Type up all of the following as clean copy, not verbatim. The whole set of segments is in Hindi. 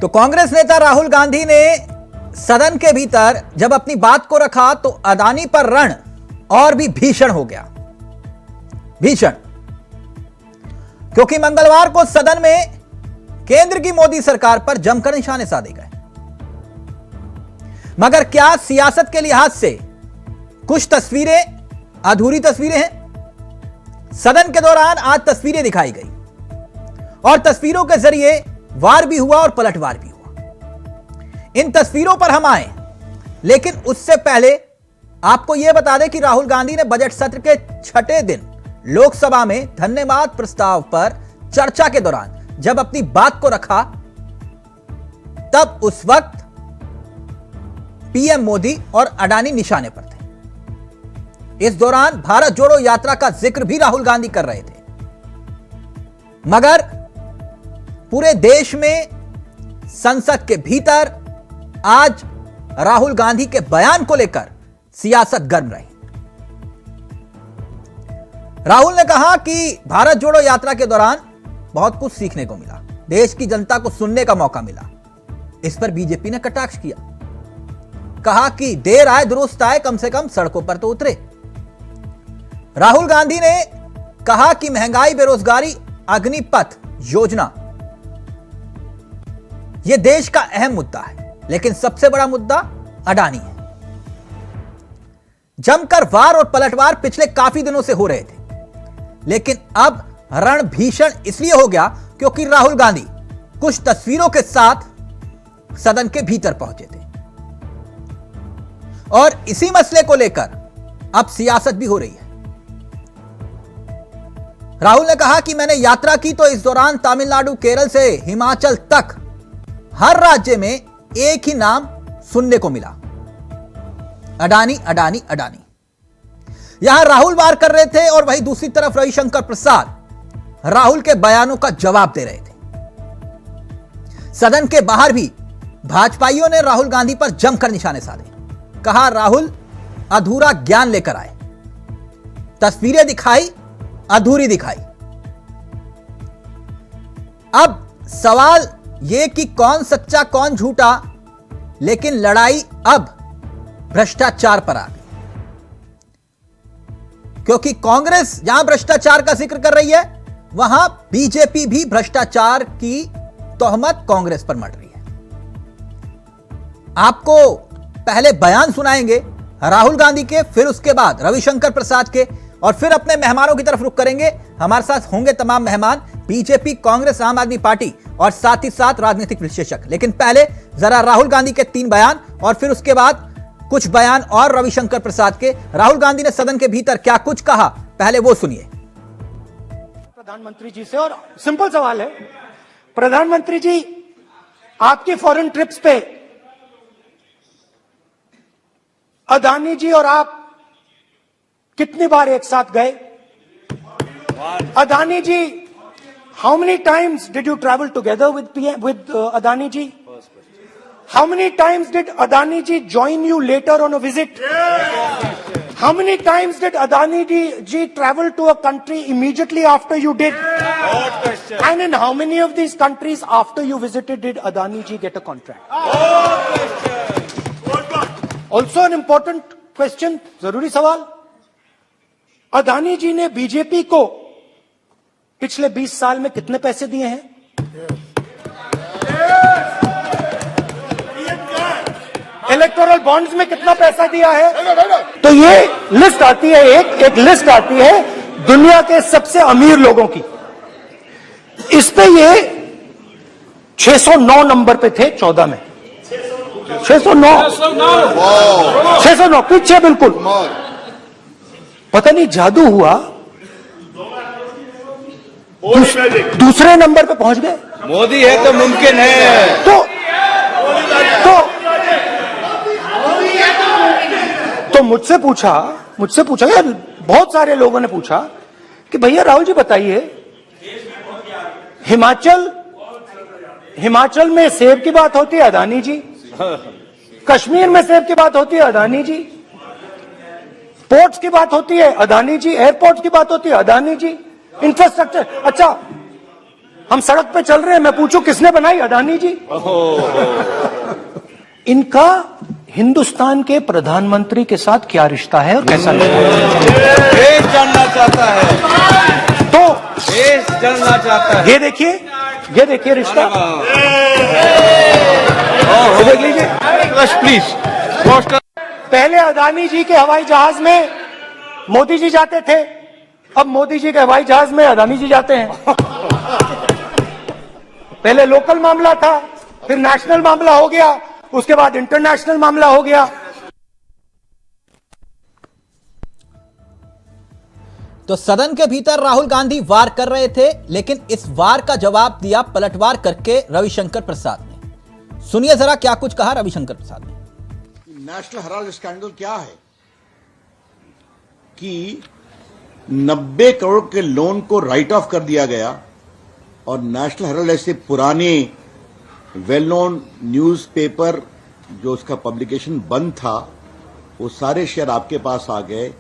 तो कांग्रेस नेता राहुल गांधी ने सदन के भीतर जब अपनी बात को रखा तो अदानी पर रण और भी भीषण हो गया। भीषण, क्योंकि मंगलवार को सदन में केंद्र की मोदी सरकार पर जमकर निशाने साधे गए। मगर क्या सियासत के लिहाज से कुछ तस्वीरें अधूरी तस्वीरें हैं? सदन के दौरान आज तस्वीरें दिखाई गई और तस्वीरों के जरिए वार भी हुआ और पलटवार भी हुआ। इन तस्वीरों पर हम आए, लेकिन उससे पहले आपको यह बता दें कि राहुल गांधी ने बजट सत्र के छठे दिन लोकसभा में धन्यवाद प्रस्ताव पर चर्चा के दौरान जब अपनी बात को रखा, तब उस वक्त पीएम मोदी और अडानी निशाने पर थे। इस दौरान भारत जोड़ो यात्रा का जिक्र भी राहुल गांधी कर रहे थे। मगर पूरे देश में संसद के भीतर आज राहुल गांधी के बयान को लेकर सियासत गर्म रही। राहुल ने कहा कि भारत जोड़ो यात्रा के दौरान बहुत कुछ सीखने को मिला, देश की जनता को सुनने का मौका मिला। इस पर बीजेपी ने कटाक्ष किया, कहा कि देर आए दुरुस्त आए, कम से कम सड़कों पर तो उतरे। राहुल गांधी ने कहा कि महंगाई, बेरोजगारी, अग्निपथ योजना यह देश का अहम मुद्दा है, लेकिन सबसे बड़ा मुद्दा अडानी है। जमकर वार और पलटवार पिछले काफी दिनों से हो रहे थे, लेकिन अब रण भीषण इसलिए हो गया क्योंकि राहुल गांधी कुछ तस्वीरों के साथ सदन के भीतर पहुंचे थे और इसी मसले को लेकर अब सियासत भी हो रही है। राहुल ने कहा कि मैंने यात्रा की तो इस दौरान तमिलनाडु, केरल से हिमाचल तक हर राज्य में एक ही नाम सुनने को मिला, अडानी अडानी अडानी। यहां राहुल वार कर रहे थे और वहीं दूसरी तरफ रविशंकर प्रसाद राहुल के बयानों का जवाब दे रहे थे। सदन के बाहर भी भाजपाइयों ने राहुल गांधी पर जमकर निशाने साधे। कहा राहुल अधूरा ज्ञान लेकर आए, तस्वीरें दिखाई, अधूरी दिखाई। अब सवाल यह कि कौन सच्चा कौन झूठा, लेकिन लड़ाई अब भ्रष्टाचार पर आ गई, क्योंकि कांग्रेस जहां भ्रष्टाचार का जिक्र कर रही है, वहां बीजेपी भी भ्रष्टाचार की तोहमत कांग्रेस पर मढ़ रही है। आपको पहले बयान सुनाएंगे राहुल गांधी के, फिर उसके बाद रविशंकर प्रसाद के, और फिर अपने मेहमानों की तरफ रुख करेंगे। हमारे साथ होंगे तमाम मेहमान, बीजेपी, कांग्रेस, आम आदमी पार्टी और साथ ही साथ राजनीतिक विश्लेषक। लेकिन पहले जरा राहुल गांधी के 3 बयान और फिर उसके बाद कुछ बयान और रविशंकर प्रसाद के। राहुल गांधी ने सदन के भीतर क्या कुछ कहा, पहले वो सुनिए। प्रधानमंत्री जी से, और सिंपल सवाल है, प्रधानमंत्री जी आपकी फॉरेन ट्रिप्स पे अदानी जी और आप कितनी बार एक साथ गए? Adani ji, how many times did you travel together with Adani ji? How many times did Adani ji join you later on a visit? How many times did Adani ji travel to a country immediately after you did? And in how many of these countries after you visited did Adani ji get a contract? Also an important question, जरूरी सवाल, अदानी जी ने बीजेपी को पिछले 20 साल में कितने पैसे दिए हैं? इलेक्टोरल बॉन्ड्स में कितना पैसा दिया है? तो ये लिस्ट आती है, एक लिस्ट आती है दुनिया के सबसे अमीर लोगों की। इस पे ये 609 नंबर पे थे 14 में। 609 पीछे बिल्कुल। पता नहीं जादू हुआ, दूसरे नंबर पे पहुंच गए। मोदी है तो मुमकिन है। तो मुझसे पूछा यार, बहुत सारे लोगों ने पूछा कि भैया राहुल जी बताइए, हिमाचल में सेब की बात होती है अदानी जी, कश्मीर में सेब की बात होती है अदानी जी, पोर्ट्स की बात होती है अदानी जी, एयरपोर्ट्स की बात होती है अदानी जी, इंफ्रास्ट्रक्चर। अच्छा, हम सड़क पे चल रहे हैं, मैं पूछूं किसने बनाई? अदानी जी। इनका हिंदुस्तान के प्रधानमंत्री के साथ क्या रिश्ता है और कैसा रिश्ता है? देश जानना चाहता है, तो देश जानना चाहता है। ये देखिए रिश्ता, ये देख लीजिए। Please poster. पहले अदानी जी के हवाई जहाज में मोदी जी जाते थे, अब मोदी जी के हवाई जहाज में अदानी जी जाते हैं। पहले लोकल मामला था, फिर नेशनल मामला हो गया, उसके बाद इंटरनेशनल मामला हो गया। तो सदन के भीतर राहुल गांधी वार कर रहे थे, लेकिन इस वार का जवाब दिया पलटवार करके रविशंकर प्रसाद ने। सुनिए जरा क्या कुछ कहा रविशंकर प्रसाद ने। नेशनल हेराल्ड स्कैंडल क्या है कि 90 करोड़ के लोन को राइट ऑफ कर दिया गया और नेशनल हेराल्ड ऐसे पुराने वेल नोन न्यूज़पेपर जो उसका पब्लिकेशन बंद था, वो सारे शेयर आपके पास आ गए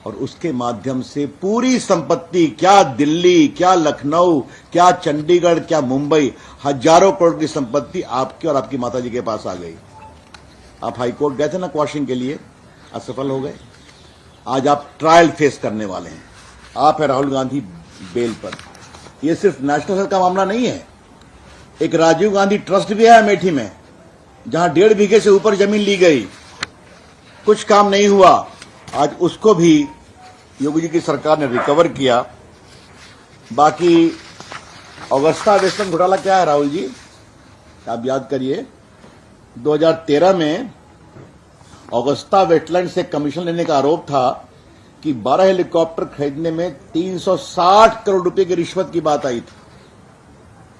और उसके माध्यम से पूरी संपत्ति, क्या दिल्ली, क्या लखनऊ, क्या चंडीगढ़, क्या मुंबई, हजारों करोड़ की संपत्ति आपके और आपकी माताजी के पास आ गई। आप हाई कोर्ट गए थे ना क्वाशिंग के लिए, असफल हो गए। आज आप ट्रायल फेस करने वाले हैं। आप है राहुल गांधी बेल पर। यह सिर्फ नेशनल हेल्थ का मामला नहीं है, एक राजीव गांधी ट्रस्ट भी है अमेठी में, जहां 1.5 बीघे से ऊपर जमीन ली गई, कुछ काम नहीं हुआ। आज उसको भी योगी जी की सरकार ने रिकवर किया। बाकी ऑगस्टा वेस्टलैंड घोटाला क्या है राहुल जी, आप याद करिए, 2013 में ऑगस्टा वेटलैंड से कमीशन लेने का आरोप था कि 12 हेलीकॉप्टर खरीदने में 360 करोड़ रुपए की रिश्वत की बात आई थी।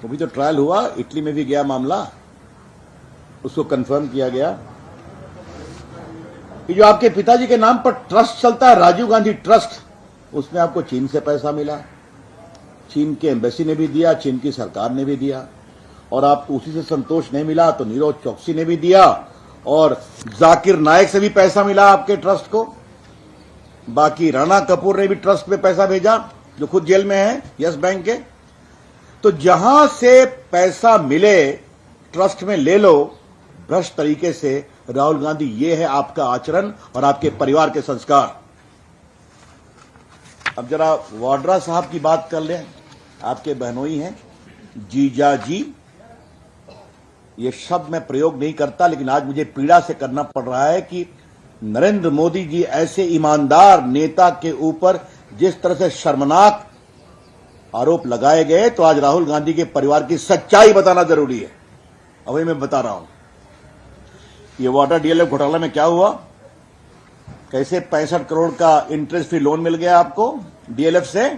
वो भी तो ट्रायल हुआ, इटली में भी गया मामला, उसको कंफर्म किया गया कि जो आपके पिताजी के नाम पर ट्रस्ट चलता है, राजीव गांधी ट्रस्ट, उसमें आपको चीन से पैसा मिला, चीन के एम्बेसी ने भी दिया, चीन की सरकार ने भी दिया, और आपको उसी से संतोष नहीं मिला तो नीरज चौकसी ने भी दिया और जाकिर नायक से भी पैसा मिला आपके ट्रस्ट को। बाकी राणा कपूर ने भी ट्रस्ट में पैसा भेजा, जो खुद जेल में है यस बैंक के। तो जहां से पैसा मिले ट्रस्ट में ले लो भ्रष्ट तरीके से। राहुल गांधी, ये है आपका आचरण और आपके परिवार के संस्कार। अब जरा वाड्रा साहब की बात कर लें, आपके बहनोई हैं, जीजा जी। ये शब्द मैं प्रयोग नहीं करता, लेकिन आज मुझे पीड़ा से करना पड़ रहा है कि नरेंद्र मोदी जी ऐसे ईमानदार नेता के ऊपर जिस तरह से शर्मनाक आरोप लगाए गए, तो आज राहुल गांधी के परिवार की सच्चाई बताना जरूरी है। अभी मैं बता रहा हूं ये वाटर डीएलएफ घोटाला में क्या हुआ, कैसे 65 करोड़ का इंटरेस्ट फ्री लोन मिल गया आपको डीएलएफ से,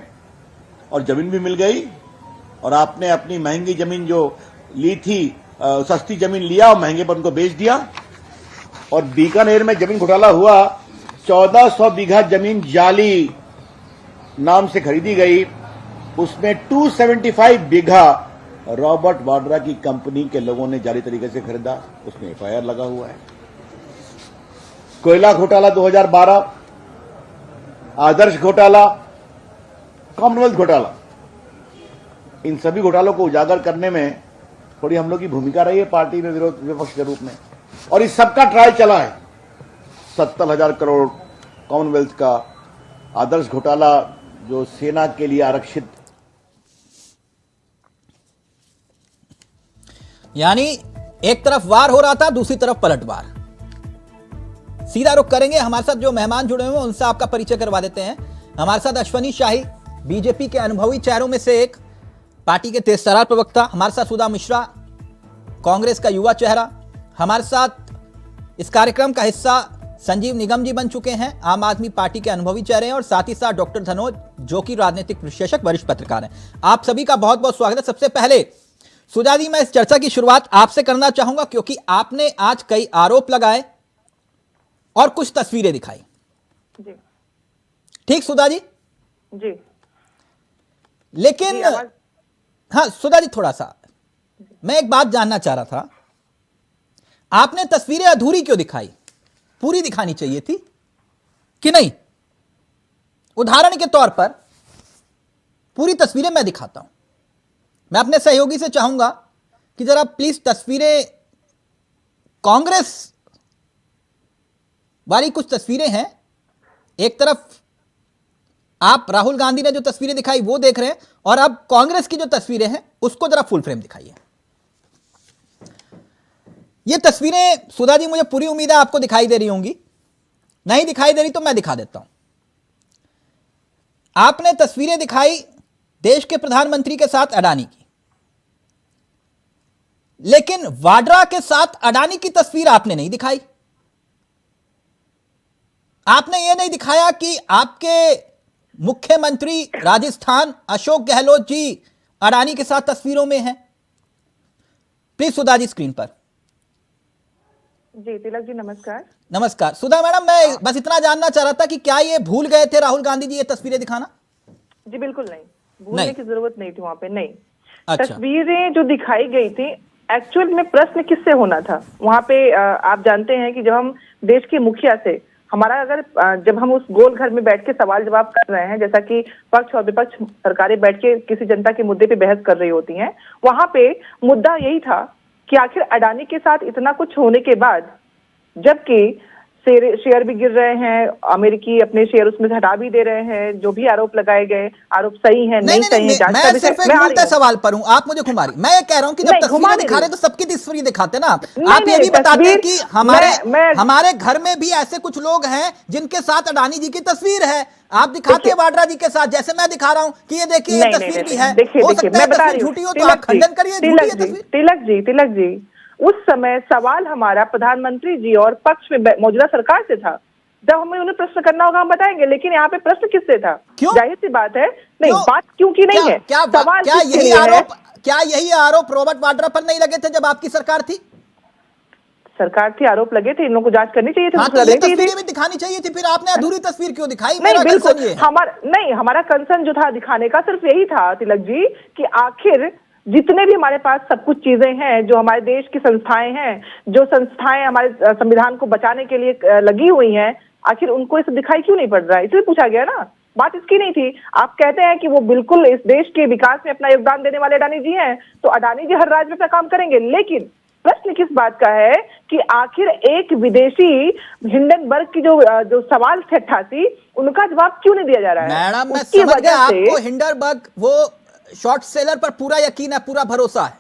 और जमीन भी मिल गई, और आपने अपनी महंगी जमीन जो ली थी, सस्ती जमीन लिया और महंगे पर उनको बेच दिया। और बीकानेर में जमीन घोटाला हुआ, 1400 बीघा जमीन जाली नाम से खरीदी गई, उसमें 275 बीघा रॉबर्ट वाड्रा की कंपनी के लोगों ने जाली तरीके से खरीदा, उसमें एफआईआर लगा हुआ है। कोयला घोटाला 2012, आदर्श घोटाला, कॉमनवेल्थ घोटाला, इन सभी घोटालों को उजागर करने में थोड़ी हम लोग की भूमिका रही है पार्टी में विरोध विपक्ष के रूप में, और इस सबका ट्रायल चला है। 70,000 करोड़ कॉमनवेल्थ का, आदर्श घोटाला जो सेना के लिए आरक्षित, यानी एक तरफ वार हो रहा था, दूसरी तरफ पलटवार। सीधा रुख करेंगे, हमारे साथ जो मेहमान जुड़े हुए हैं उनसे आपका परिचय करवा देते हैं। हमारे साथ अश्वनी शाही, बीजेपी के अनुभवी चेहरों में से एक, पार्टी के तेजतर्रार प्रवक्ता। हमारे साथ सुधा मिश्रा, कांग्रेस का युवा चेहरा। हमारे साथ इस कार्यक्रम का हिस्सा संजीव निगम जी बन चुके हैं, आम आदमी पार्टी के अनुभवी चेहरे हैं, और साथ ही साथ डॉक्टर धनोज, जो कि राजनीतिक विश्लेषक, वरिष्ठ पत्रकार हैं। आप सभी का बहुत बहुत स्वागत है। सबसे पहले सुधा जी, मैं इस चर्चा की शुरुआत आपसे करना चाहूंगा, क्योंकि आपने आज कई आरोप लगाए और कुछ तस्वीरें दिखाई। जी ठीक सुधा जी? जी लेकिन हाँ सुधा जी, थोड़ा सा मैं एक बात जानना चाह रहा था, आपने तस्वीरें अधूरी क्यों दिखाई? पूरी दिखानी चाहिए थी कि नहीं? उदाहरण के तौर पर पूरी तस्वीरें मैं दिखाता हूं, मैं अपने सहयोगी से चाहूंगा कि जरा प्लीज तस्वीरें, कांग्रेस वाली कुछ तस्वीरें हैं। एक तरफ आप राहुल गांधी ने जो तस्वीरें दिखाई वो देख रहे हैं, और अब कांग्रेस की जो तस्वीरें हैं उसको जरा फुल फ्रेम दिखाइए। ये तस्वीरें सुधा जी, मुझे पूरी उम्मीद है आपको दिखाई दे रही होंगी। नहीं दिखाई दे रही तो मैं दिखा देता हूं। आपने तस्वीरें दिखाई देश के प्रधानमंत्री के साथ अडानी की, लेकिन वाड्रा के साथ अडानी की तस्वीर आपने नहीं दिखाई। आपने यह नहीं दिखाया कि आपके मुख्यमंत्री राजस्थान अशोक गहलोत जी अडानी के साथ तस्वीरों में हैं। प्लीज सुधा जी स्क्रीन पर। जी तिलक जी नमस्कार। नमस्कार सुधा मैडम, मैं बस इतना जानना चाह रहा था कि क्या ये भूल गए थे राहुल गांधी जी ये तस्वीरें दिखाना? जी बिल्कुल नहीं, भूलने की जरूरत नहीं थी वहाँ पे, नहीं। अच्छा। तस्वीरें जो दिखाई गई थी, एक्चुअल में प्रश्न किससे होना था वहाँ पे? आप जानते हैं कि जब हम देश के मुखिया से, हमारा अगर जब हम उस गोल घर में बैठ के सवाल जवाब कर रहे हैं, जैसा कि पक्ष और विपक्ष सरकारें बैठ के किसी जनता के मुद्दे पे बहस कर रही होती हैं, वहां पे मुद्दा यही था कि आखिर अडानी के साथ इतना कुछ होने के बाद, जबकि शेयर भी गिर रहे हैं, अमेरिकी अपने शेयर उसमें से हटा भी दे रहे हैं, जो भी आरोप लगाए गए आरोप सही है नहीं सही है, मैं सिर्फ एक उल्टा सवाल पर हूं, आप मुझे घुमा रही। मैं ये कह रहा हूं कि जब तस्वीरें दिखा रहे तो सबकी तस्वीर दिखाते ना। आप ये भी बताते हैं कि हमारे घर में भी ऐसे कुछ लोग हैं जिनके साथ अडानी जी की तस्वीर है, आप दिखाते हैं वाड्रा जी के साथ, जैसे मैं दिखा रहा हूँ कि ये देखिए ये तस्वीर भी है। हो सकता है तस्वीर झूठी हो तो आप खंडन करिए, झूठी है तस्वीर। तिलक जी उस समय सवाल हमारा प्रधानमंत्री जी और पक्ष में मौजूदा सरकार से था। जब हमें उन्हें प्रश्न करना होगा हम बताएंगे, लेकिन यहाँ पे प्रश्न किससे था? जाहिर सी बात है, नहीं बात क्यों की नहीं है, सवाल क्या यही आरोप रॉबर्ट वाड्रा पर नहीं लगे थे जब आपकी सरकार थी? सरकार थी, आरोप लगे थे, इन लोगों को जांच करनी चाहिए थी। तो ये तस्वीरें भी दिखानी चाहिए थी, फिर आपने अधूरी तस्वीर क्यों दिखाई? नहीं बिल्कुल, हमारा कंसर्न जो था दिखाने का सिर्फ यही था तिलक जी कि आखिर जितने भी हमारे पास सब कुछ चीजें हैं, जो हमारे देश की संस्थाएं हैं, जो संस्थाएं हमारे संविधान को बचाने के लिए लगी हुई हैं, आखिर उनको इसे दिखाई क्यों नहीं पड़ रहा है? इसलिए पूछा गया ना, बात इसकी नहीं थी। आप कहते हैं कि वो बिल्कुल इस देश के विकास में अपना योगदान देने वाले अडानी जी हैं, तो अडानी जी हर राज्य में अपना काम करेंगे, लेकिन प्रश्न किस बात का है कि आखिर एक विदेशी हिंडनबर्ग की जो सवाल थे 88, उनका जवाब क्यों नहीं दिया जा रहा है? मैडम मैं समझ गया, आपको हिंडनबर्ग वो शॉर्ट सेलर पर पूरा यकीन है, पूरा भरोसा है,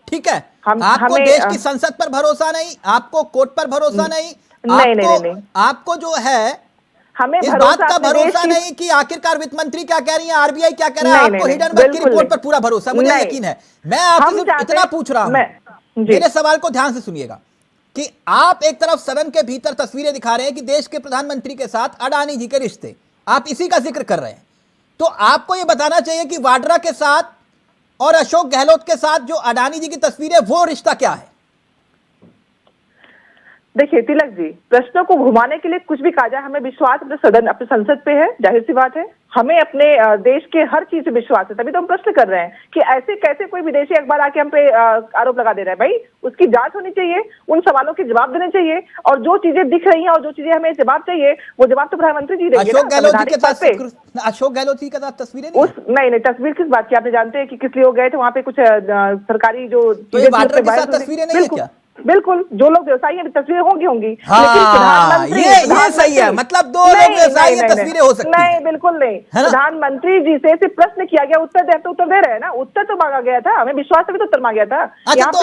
ठीक है। आपको देश की संसद पर भरोसा नहीं, आपको कोर्ट पर भरोसा नहीं, आपको जो है हमें इस बात का भरोसा नहीं कि आखिरकार वित्त मंत्री क्या कह रही है, आरबीआई क्या कह रहा है। आपको हिंडनबर्ग की रिपोर्ट पर पूरा भरोसा, मुझे यकीन है। मैं आपसे इतना पूछ रहा हूं, मेरे सवाल को ध्यान से सुनिएगा, कि आप एक तरफ सदन के भीतर तस्वीरें दिखा रहे हैं कि देश के प्रधानमंत्री के साथ अडानी जी के रिश्ते, आप इसी का जिक्र कर रहे हैं, तो आपको यह बताना चाहिए कि वाड्रा के साथ और अशोक गहलोत के साथ जो अडानी जी की तस्वीर है वो रिश्ता क्या है? देखिए तिलक जी, प्रश्नों को घुमाने के लिए कुछ भी कहा जाए, हमें विश्वास अपने सदन अपने संसद पे है, जाहिर सी बात है। हमें अपने देश के हर चीज से विश्वास है, तभी तो हम प्रश्न कर रहे हैं कि ऐसे कैसे कोई विदेशी अखबार आके हम पे आरोप लगा दे रहा है। भाई उसकी जांच होनी चाहिए, उन सवालों के जवाब देने चाहिए, और जो चीजें दिख रही हैं और जो चीजें हमें जवाब चाहिए वो जवाब तो प्रधानमंत्री जी देंगे। अशोक गहलोत जी के साथ तस्वीरें नहीं, तस्वीर किस बात की? आपने जानते हैं कि किस लिए हो गए थे वहाँ पे? कुछ सरकारी जो तस्वीरें नहीं है क्या? बिल्कुल, जो लोग व्यवसायी हैं तस्वीरें होंगी। हाँ, ये सही है, मतलब दो लोग व्यवसायी हैं, तस्वीरें हो सकती हैं। नहीं बिल्कुल नहीं, प्रधानमंत्री जी से सिर्फ प्रश्न किया गया, उत्तर दे रहे हैं ना, उत्तर तो मांगा गया था, हमें विश्वास तभी तो उत्तर मांगा गया था। अच्छा तो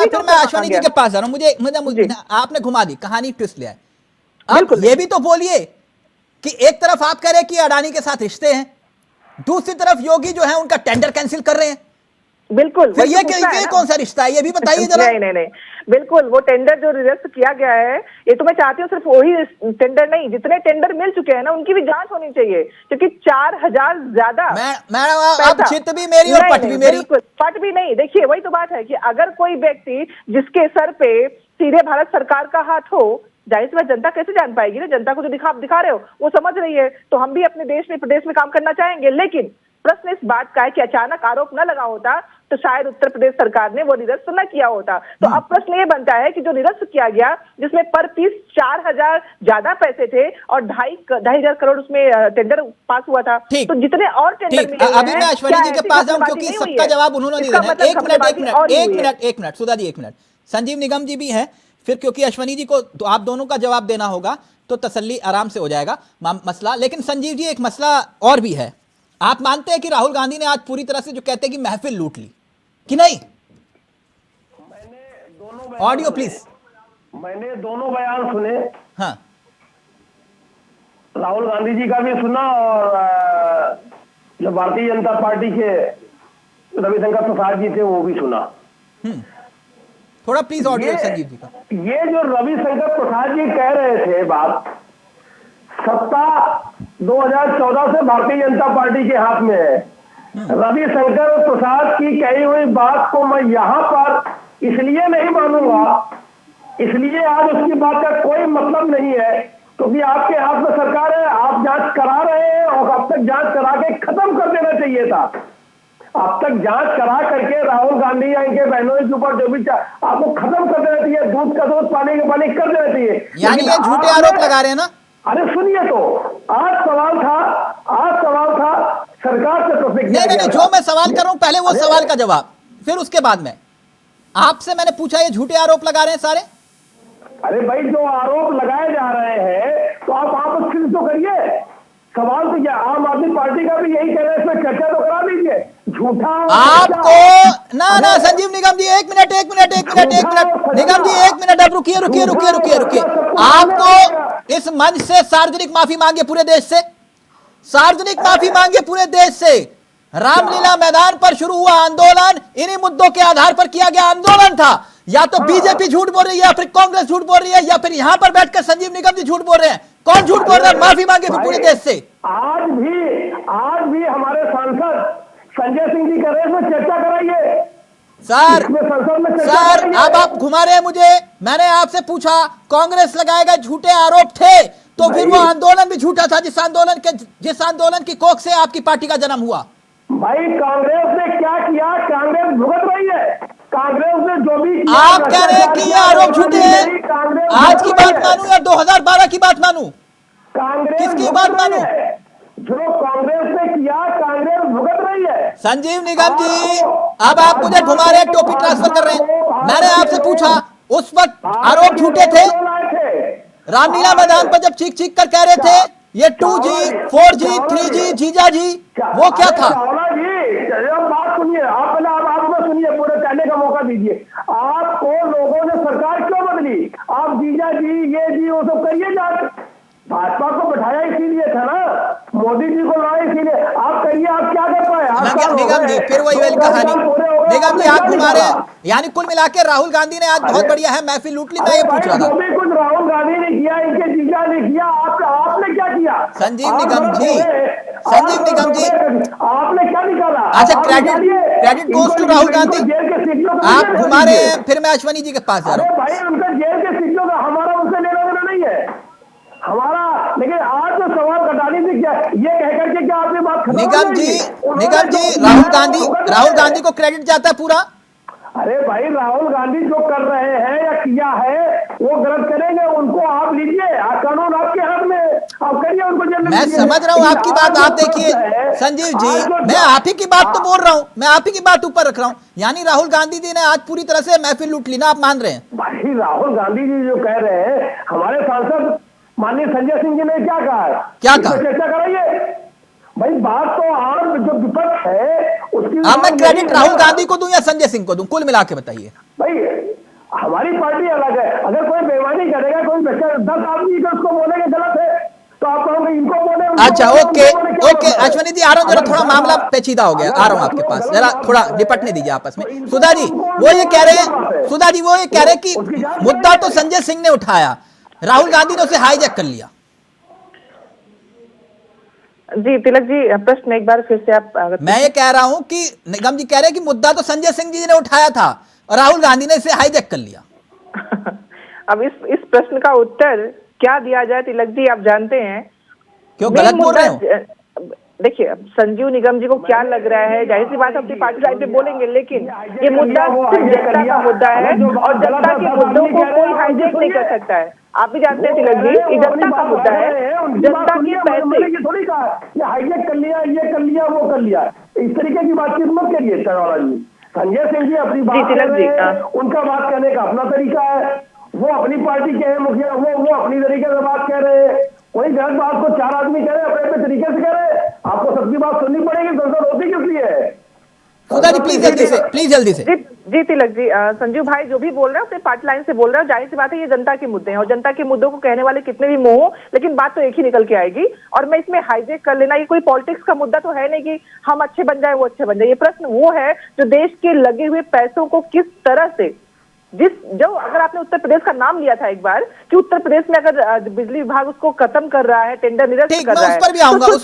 फिर मैं अश्वनी जी के पास आ रहा हूँ, मुझे आपने घुमा दी, कहानी ट्विस्ट ले आए। अब ये भी तो बोलिए कि एक तरफ आप कह रहे हैं कि अडानी के साथ रिश्ते हैं, दूसरी तरफ योगी जो है उनका टेंडर कैंसिल कर रहे हैं। बिल्कुल, फिर ये कौन सा रिश्ता है, ये भी बताइए जरा। नहीं, बिल्कुल, वो टेंडर जो रिजेक्ट किया गया है, ये तो मैं चाहती हूँ सिर्फ वही टेंडर नहीं, जितने टेंडर मिल चुके हैं ना उनकी भी जांच होनी चाहिए, क्योंकि 4000 ज्यादा। मैडम अब चित भी मेरी और पट भी मेरी। पट भी नहीं, देखिए वही तो बात है कि अगर कोई व्यक्ति जिसके सर पे सीधे भारत सरकार का हाथ हो, जाहिर सी बात जनता कैसे जान पाएगी ना? जनता को जो दिखा रहे हो वो समझ रही है, तो हम भी अपने देश में प्रदेश में काम करना चाहेंगे, लेकिन प्रश्न इस बात का है कि अचानक आरोप न लगा होता तो शायद उत्तर प्रदेश सरकार ने वो निरस्त न किया होता। तो अब प्रश्न ये बनता है कि जो निरस्त किया गया, जिसमें पर पीस 4,000 ज्यादा पैसे थे और 2,500 करोड़ उसमें टेंडर पास हुआ था, ठीक। तो जितने और टेंडर ठीक, अभी मैं अश्वनी जी के पास जाऊं क्योंकि सबका जवाब उन्होंने नहीं देना। एक मिनट सुधा जी, एक मिनट। संजीव निगम जी भी हैं, फिर क्योंकि अश्वनी जी को तो आप दोनों का जवाब देना होगा तो तसल्ली आराम से हो जाएगा मसला। लेकिन संजीव जी, एक मसला और भी है। आप मानते हैं कि राहुल गांधी ने आज पूरी तरह से जो कहते हैं कि महफिल लूट ली कि नहीं? Audio please. मैंने दोनों बयान सुने। हाँ, राहुल गांधी जी का भी सुना और जो भारतीय जनता पार्टी के रविशंकर प्रसाद जी थे वो भी सुना। थोड़ा प्लीज ऑडियो संजीव जी का। ये जो रविशंकर प्रसाद जी कह रहे थे बात, सत्ता 2014 से भारतीय जनता पार्टी के हाथ में है। रविशंकर प्रसाद की कही हुई बात को मैं यहाँ पर इसलिए नहीं मानूंगा, इसलिए आज उसकी बात का कोई मतलब नहीं है क्योंकि आपके हाथ में सरकार है, आप जांच करा रहे हैं और अब तक जांच करा के खत्म कर देना चाहिए था। अब तक जांच करा करके राहुल गांधी या इनके बहनों के ऊपर जो भी आपको खत्म कर देना चाहिए, दूध का दूध पानी का पानी कर देना चाहिए। यानी ये झूठे आरोप लगा रहे हैं ना? अरे सुनिए, तो आज सवाल था सरकार से प्रश्न किया नहीं, जो मैं सवाल कर रहा हूं पहले वो सवाल का जवाब, फिर उसके बाद में आपसे मैंने पूछा ये झूठे आरोप लगा रहे हैं सारे। अरे भाई, जो आरोप लगाए जा रहे हैं तो आप आपस फिर तो करिए। सवाल तो क्या, आम आदमी पार्टी का भी यही कह रहे हैं, इसमें चर्चा तो करा दीजिए। झूठा आपको ना संजीव निगम जी, एक मिनट निगम जी, एक मिनट आप रुकिए। आपको इस मंच से सार्वजनिक माफी मांगे पूरे देश से, सार्वजनिक माफी मांगे पूरे देश से। रामलीला मैदान पर शुरू हुआ आंदोलन इन्हीं मुद्दों के आधार पर किया गया आंदोलन था। या तो बीजेपी झूठ बोल रही है, या फिर कांग्रेस झूठ बोल रही है, या फिर यहां पर बैठकर संजीव निगम जी झूठ बोल रहे हैं। कौन झूठ बोल रहा है? माफी मांगे पूरे देश से। आज भी हमारे सांसद संजय सिंह जी कर रहे हैं, चर्चा कराइए सर। अब आप घुमा रहे हैं मुझे। मैंने आपसे पूछा कांग्रेस लगाएगा झूठे आरोप थे, तो फिर वो आंदोलन भी झूठा था जिस आंदोलन की कोख से आपकी पार्टी का जन्म हुआ। भाई, कांग्रेस ने क्या किया? कांग्रेस भुगत रही है। कांग्रेस ने जो भी किया, आप कह रहे हैं कि ये आरोप झूठे हैं। आज की बात मानूं या 2012 की बात मानूं? कांग्रेस किसकी बात मानूं? जो कांग्रेस ने किया, कांग्रेस भुगत रही है। संजीव निगम जी, अब आप मुझे घुमा रहे हैं, टॉपिक ट्रांसफर कर रहे हैं। मैंने आपसे पूछा उस वक्त आरोप झूठे थे। रामलीला मैदान पर जब चीख कर कह रहे थे ये 2G 4G 3G जीजा जी, वो क्या था? बात सुनिए, आप पहले आप सुनिए, पूरे कहने का मौका दीजिए। आपको लोगों ने सरकार क्यों बदली? आप जीजा जी, ये जी, वो सब करिए। जाकर भाजपा को बैठाया इसीलिए था ना, मोदी जी को लाए इसीलिए। आप करिए, आप क्या कर पाए? निगम जी, फिर वही कहानी। निगम जी, आप घुमा रहे हैं। यानी कुल मिला के राहुल गांधी ने आज बहुत बढ़िया है महफिल लूट ली। मैं ये पूछ रहा था, जो भी कुछ राहुल गांधी ने किया, इनके जीजा ने किया, आपने क्या किया? संजीव निगम जी, आपने क्या निकाला? अच्छा, credit goes to Rahul Gandhi. आप घुमा रहे हैं, फिर मैं अश्वनी जी के पास जा रहा हूँ। भाई, उनका जेल के सीटों का हमारा उनसे लेना देना नहीं है हमारा। लेकिन आज तो सवाल कटाने से क्या ये कहकर के क्या आपकी बात खत्म? निगम जी, राहुल गांधी को क्रेडिट जाता है पूरा। अरे भाई, राहुल गांधी जो कर रहे हैं या किया है वो गलत करेंगे, उनको आप लीजिए, कानून आपके हाथ में, आप करिए उनको जेल में। मैं समझ रहा हूँ आपकी बात। आप देखिए संजीव जी, मैं आप ही की बात तो बोल रहा हूँ, मैं आप ही की बात ऊपर रख रहा हूँ। यानी राहुल गांधी जी ने आज पूरी तरह से महफिल लूट ली ना, आप मान रहे हैं? भाई, राहुल गांधी जी जो कह रहे हैं, हमारे सांसद माननीय संजय सिंह जी ने क्या कहा? चर्चा कराइए भाई। बात तो और जो विपक्ष है उसकी, अब मैं क्रेडिट राहुल गांधी को दूं या संजय सिंह को दूं? कुल मिला के बताइए भाई। हमारी पार्टी अलग है, अगर कोई बेईमानी करेगा, कोई 10 आदमी को उसको बोलेंगे गलत है, तो आप कहोगे इनको बोले। अच्छा, ओके अश्वनी जी, आ रहा हूं जरा, थोड़ा मामला पेचीदा हो गया, आ रहा हूं आपके पास, जरा थोड़ा निपटने दीजिए आपस में। सुधा जी वो ये कह रहे हैं कि मुद्दा तो संजय सिंह ने उठाया, राहुल गांधी ने उसे हाईजैक कर लिया। जी तिलक जी, प्रश्न एक बार फिर से आप। मैं ये कह रहा हूं कि निगम जी कह रहे हैं कि मुद्दा तो संजय सिंह जी ने उठाया था और राहुल गांधी ने इसे हाईजैक कर लिया। अब इस प्रश्न का उत्तर क्या दिया जाए तिलक जी? आप जानते हैं क्यों गलत बोल रहे हो? देखिए, संजीव निगम जी को क्या लग रहा है, जाहिर सी बात है अपनी पार्टी लाइन पे बोलेंगे, लेकिन ये मुद्दा सिर्फ जनता का मुद्दा है और जनता के मुद्दों को कोई हाईजेक नहीं कर सकता है। आप भी जानते हैं तिलक जी, ये जनता का मुद्दा है, जनता के पैसे। थोड़ी कहा ये हाईजेक कर लिया, ये कर लिया, वो कर लिया, इस तरीके की बातचीत मत करिए चौहान जी। संजय सिंह जी अपनी बात कर रहे हैं, उनका बात करने का अपना तरीका है, वो अपनी पार्टी के हैं मुखिया, वो अपनी तरीके से बात कह रहे हैं। कोई गलत बात को चार आदमी कह रहे हैं, अपने अपने तरीके से कह रहे हैं, आपको सबकी बात सुननी पड़ेगी, संसद होती किस लिए है? सुधा जी प्लीज जल्दी से। जी तिलक जी, संजीव भाई जो भी बोल रहे हैं अपने पार्टी लाइन से बोल रहे हैं, जाहिर सी बात है ये जनता के मुद्दे हैं और जनता के मुद्दों को कहने वाले कितने भी मुंह हो, लेकिन बात तो एक ही निकल के आएगी। और मैं इसमें हाईजेक कर लेना, ये कोई पॉलिटिक्स का मुद्दा तो है नहीं कि हम अच्छे बन जाए, वो अच्छे बन जाए। ये प्रश्न वो है जो देश के लगे हुए पैसों को किस तरह से, जो अगर आपने उत्तर प्रदेश का नाम लिया था एक बार कि उत्तर प्रदेश में अगर बिजली विभाग उसको खत्म कर रहा है, टेंडर निरस्त कर रहा है, उस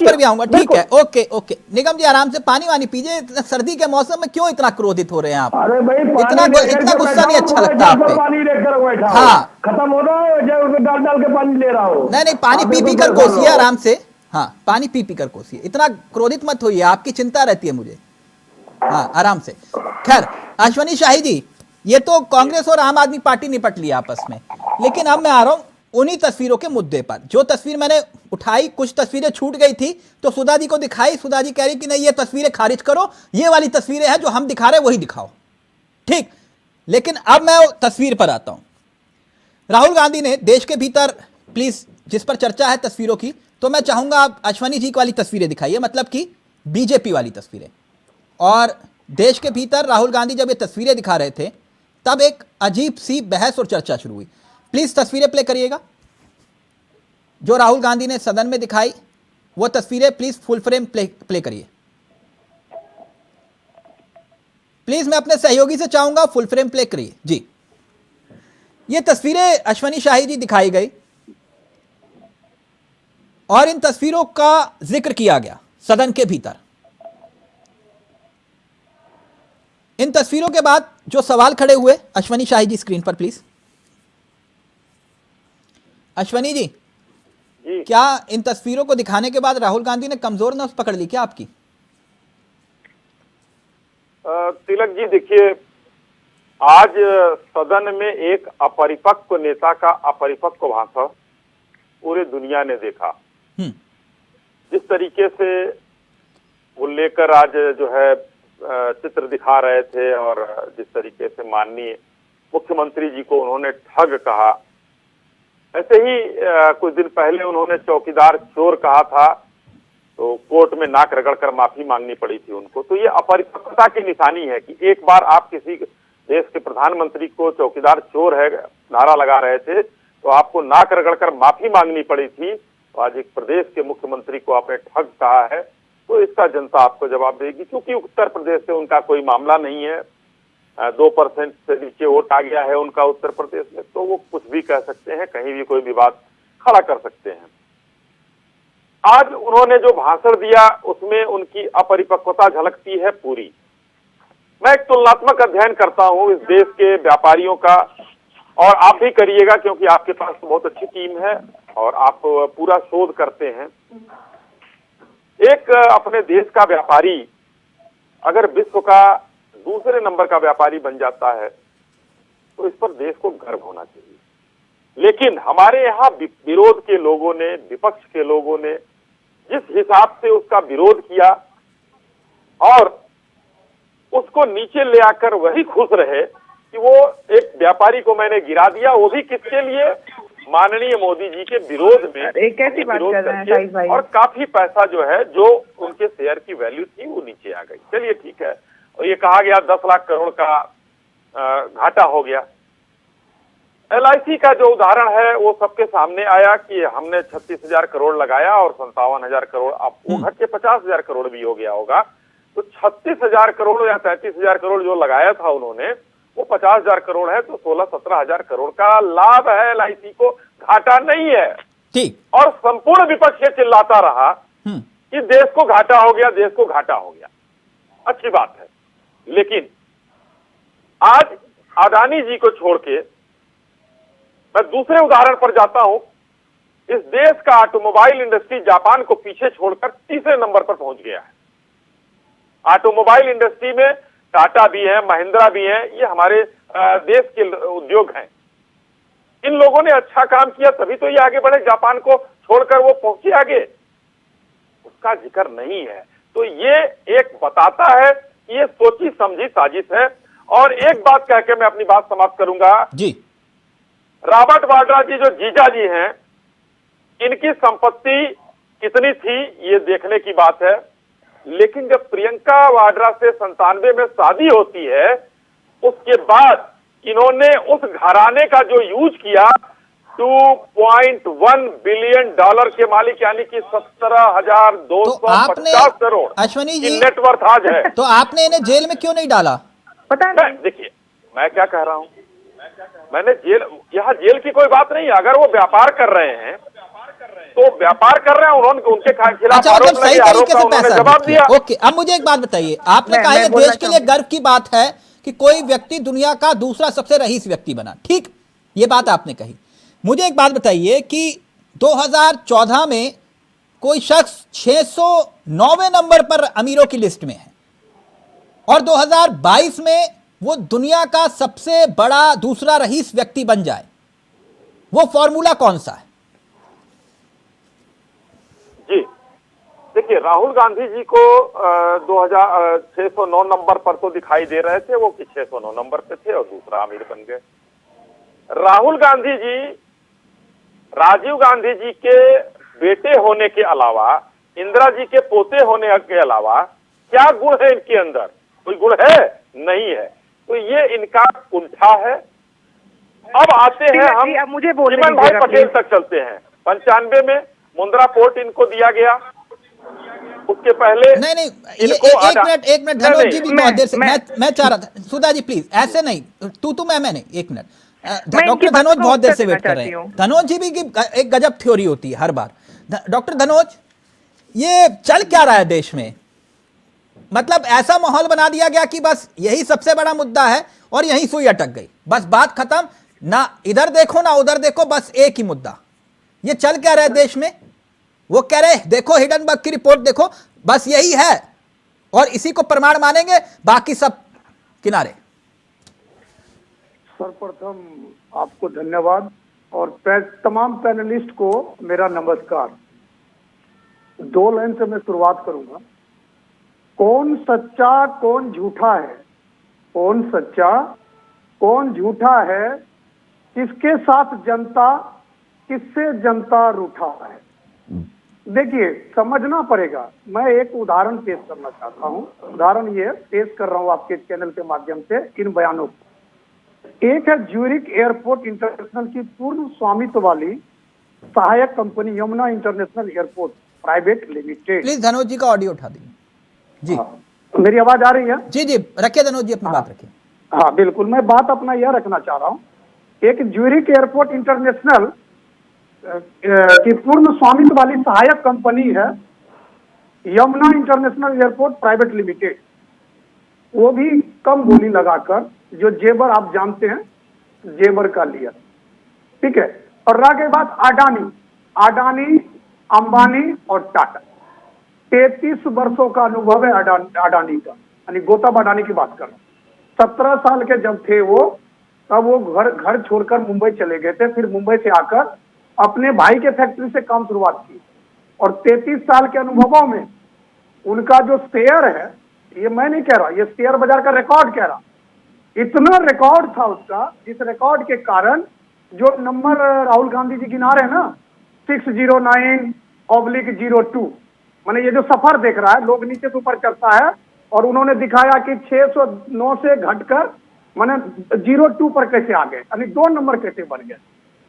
पर भी आऊंगा, ठीक है, ओके। निगम जी आराम से पानी वानी पीजिए, सर्दी के मौसम में क्यों इतना क्रोधित हो रहे हैं आप? अरे भाई इतना गुस्सा नहीं अच्छा लगता आप पे। पानी लेकर बैठा, हाँ खत्म हो रहा है, डाल के पानी ले रहा हूँ। नहीं, पानी पी कर कोसिए आराम से। हाँ, पानी पी कर कोसिए, इतना क्रोधित मत होइए, आपकी चिंता रहती है मुझे। हाँ, आराम से। खैर अश्वनी शाही जी, ये तो कांग्रेस और आम आदमी पार्टी निपट लिया आपस में, लेकिन अब मैं आ रहा हूं उन्हीं तस्वीरों के मुद्दे पर। जो तस्वीर मैंने उठाई, कुछ तस्वीरें छूट गई थी तो सुधा जी को दिखाई, सुधा जी कह रही कि नहीं ये तस्वीरें खारिज करो, ये वाली तस्वीरें हैं जो हम दिखा रहे हैं वही दिखाओ, ठीक। लेकिन अब मैं तस्वीर पर आता हूं। राहुल गांधी ने देश के भीतर, प्लीज जिस पर चर्चा है तस्वीरों की, तो मैं चाहूंगा आप अश्वनी जी वाली तस्वीरें दिखाइए, मतलब कि बीजेपी वाली तस्वीरें। और देश के भीतर राहुल गांधी जब ये तस्वीरें दिखा रहे थे तब एक अजीब सी बहस और चर्चा शुरू हुई। प्लीज तस्वीरें प्ले करिएगा जो राहुल गांधी ने सदन में दिखाई, वो तस्वीरें प्लीज फुल फ्रेम प्ले करिए। प्लीज मैं अपने सहयोगी से चाहूंगा फुल फ्रेम प्ले करिए जी। ये तस्वीरें अश्वनी शाही जी दिखाई गई और इन तस्वीरों का जिक्र किया गया सदन के भीतर। इन तस्वीरों के बाद जो सवाल खड़े हुए, अश्वनी शाही जी स्क्रीन पर प्लीज। अश्वनी जी, क्या इन तस्वीरों को दिखाने के बाद राहुल गांधी ने कमजोर नस पकड़ ली क्या आपकी? तिलक जी देखिए, आज सदन में एक अपरिपक्व नेता का अपरिपक्व भाषण पूरे दुनिया ने देखा। जिस तरीके से वो लेकर आज जो है चित्र दिखा रहे थे और जिस तरीके से माननीय मुख्यमंत्री जी को उन्होंने ठग कहा, ऐसे ही कुछ दिन पहले उन्होंने चौकीदार चोर कहा था तो कोर्ट में नाक रगड़कर माफी मांगनी पड़ी थी उनको। तो ये अपरिपक्वता की निशानी है कि एक बार आप किसी देश के प्रधानमंत्री को चौकीदार चोर है नारा लगा रहे थे तो आपको नाक रगड़कर माफी मांगनी पड़ी थी, तो आज एक प्रदेश के मुख्यमंत्री को आपने ठग कहा है, तो इसका जनता आपको जवाब देगी। क्योंकि उत्तर प्रदेश से उनका कोई मामला नहीं है, 2% से नीचे वोट आ गया है उनका उत्तर प्रदेश में, तो वो कुछ भी कह सकते हैं, कहीं भी कोई विवाद खड़ा कर सकते हैं। आज उन्होंने जो भाषण दिया उसमें उनकी अपरिपक्वता झलकती है पूरी। मैं एक तुलनात्मक अध्ययन करता हूं इस देश के व्यापारियों का, और आप भी करिएगा क्योंकि आपके पास तो बहुत अच्छी टीम है और आप पूरा शोध करते हैं। एक अपने देश का व्यापारी अगर विश्व का दूसरे नंबर का व्यापारी बन जाता है तो इस पर देश को गर्व होना चाहिए। लेकिन हमारे यहाँ विरोध के लोगों ने, विपक्ष के लोगों ने जिस हिसाब से उसका विरोध किया और उसको नीचे ले आकर वही खुश रहे कि वो एक व्यापारी को मैंने गिरा दिया, वो भी किसके लिए? माननीय मोदी जी के विरोध में। कैसी बात कर रहे हैं शाहिद भाई? और काफी पैसा जो है, जो उनके शेयर की वैल्यू थी वो नीचे आ गई। चलिए ठीक है, और ये कहा गया 10 लाख करोड़ का घाटा हो गया। LIC का जो उदाहरण है वो सबके सामने आया कि हमने 36,000 करोड़ लगाया और 57,000 करोड़, अब वो घट के 50,000 करोड़ भी हो गया होगा। तो 36,000 करोड़ या 33,000 करोड़ जो लगाया था उन्होंने, वो 50,000 करोड़ है, तो 16-17,000 करोड़ का लाभ है, LIC को घाटा नहीं है। ठीक। और संपूर्ण विपक्ष ये चिल्लाता रहा कि देश को घाटा हो गया, देश को घाटा हो गया। अच्छी बात है, लेकिन आज अडानी जी को छोड़ के मैं दूसरे उदाहरण पर जाता हूं। इस देश का ऑटोमोबाइल इंडस्ट्री जापान को पीछे छोड़कर तीसरे नंबर पर पहुंच गया है। ऑटोमोबाइल इंडस्ट्री में टाटा भी है, महिंद्रा भी है, ये हमारे देश के उद्योग हैं। इन लोगों ने अच्छा काम किया तभी तो ये आगे बढ़े, जापान को छोड़कर वो पहुंचे आगे, उसका जिक्र नहीं है। तो ये एक बताता है कि ये सोची समझी साजिश है। और एक बात कह के मैं अपनी बात समाप्त करूंगा जी। रॉबर्ट वाड्रा जी जो जीजा जी हैं, इनकी संपत्ति कितनी थी ये देखने की बात है, लेकिन जब प्रियंका वाड्रा से 97 में शादी होती है, उसके बाद इन्होंने उस घराने का जो यूज किया, $2.1 बिलियन के मालिक यानी कि 17,250 करोड़ अश्वनी जी नेटवर्थ आज है। तो आपने इन्हें जेल में क्यों नहीं डाला? पता नहीं। देखिए मैं क्या कह रहा हूं, मैंने यहाँ जेल की कोई बात नहीं है। अगर वो व्यापार कर रहे हैं तो व्यापार कर रहे हैं, उन्होंने उनके खिलाफ अच्छा, मतलब सही तरीके से पैसा जवाब दिया। ओके, अब मुझे एक बात बताइए, आपने कहा ये देश के लिए गर्व की बात है कि कोई व्यक्ति दुनिया का दूसरा सबसे रईस व्यक्ति बना, ठीक, ये बात आपने कही। मुझे एक बात बताइए कि 2014 में कोई शख्स 609वें नंबर पर अमीरों की लिस्ट में है और 2022 में वो दुनिया का सबसे बड़ा दूसरा रईस व्यक्ति बन जाए, वो फॉर्मूला कौन सा है? जी देखिए, राहुल गांधी जी को 609 नंबर पर तो दिखाई दे रहे थे, वो कि 609 नंबर पे थे और दूसरा अमीर बन गए। राहुल गांधी जी राजीव गांधी जी के बेटे होने के अलावा, इंदिरा जी के पोते होने के अलावा क्या गुण है इनके अंदर? कोई गुण है? नहीं है। तो ये इनका कुंठा है। अब आते हैं हम मुझे चिमन भाई पटेल तक चलते हैं। 95 में मुंद्रा पोर्ट इनको दिया गया, उसके पहले नहीं एक मिनट धनोज जी भी बहुत देर से मैं चाह रहा था, सुधा जी प्लीज ऐसे नहीं, तू मैं नहीं, एक मिनट, डॉक्टर धनोज बहुत देर से वेट कर रहे हैं। धनोज जी भी एक गजब थ्योरी होती है हर बार। डॉक्टर धनोज, ये चल क्या रहा है देश में? मतलब ऐसा माहौल बना दिया गया कि बस यही सबसे बड़ा मुद्दा है और यही सुई अटक गई, बस बात खत्म, ना इधर देखो ना उधर देखो, बस एक ही मुद्दा। ये चल क्या रहा है देश में? वो कह रहे देखो हिडनबर्ग की रिपोर्ट देखो, बस यही है और इसी को प्रमाण मानेंगे, बाकी सब किनारे। सर्वप्रथम आपको धन्यवाद और तमाम पैनलिस्ट को मेरा नमस्कार। 2 लाइन से मैं शुरुआत करूंगा। कौन सच्चा कौन झूठा है, कौन सच्चा कौन झूठा है, किसके साथ जनता, किससे जनता रूठा है। देखिए समझना पड़ेगा। मैं एक उदाहरण पेश करना चाहता हूं। उदाहरण ये पेश कर रहा हूं आपके चैनल के माध्यम से इन बयानों को। एक है ज्यूरिक एयरपोर्ट इंटरनेशनल की पूर्ण स्वामित्व वाली सहायक company Yamuna international airport private limited. Please Dhanoj ji का ऑडियो उठा दीजिए जी। मेरी आवाज आ रही है? जी जी रखिए धनोज जी, अपनी बात रखिए। हाँ बिल्कुल, मैं बात अपना यह रखना चाह रहा हूँ। एक ज्यूरिक एयरपोर्ट इंटरनेशनल की पूर्ण स्वामित्व वाली सहायक कंपनी है Yamuna international airport private limited. वो भी कम बोली लगाकर, जो जेबर आप जानते हैं, जेबर का लिया, ठीक है। और रह गई बात अडानी, अंबानी और टाटा। 33 वर्षों का अनुभव है अडानी का, यानी गौतम अडानी की बात कर रहा हूं। 17 साल के जब थे वो, तब वो घर छोड़कर मुंबई चले गए थे। फिर मुंबई से आकर अपने भाई के फैक्ट्री से काम शुरुआत की और 33 साल के अनुभवों में उनका जो शेयर है, ये मैं नहीं कह रहा, ये शेयर बाजार का रिकॉर्ड कह रहा, इतना रिकॉर्ड था उसका, जिस रिकॉर्ड के कारण जो नंबर राहुल गांधी जी गिना रहे हैं ना, 609/02, माने ये जो सफर देख रहा है, लोग नीचे से ऊपर चलता है और उन्होंने दिखाया कि 609 से घटकर माने 02 पर कैसे आ गए, यानी 2 नंबर कैसे बन गए।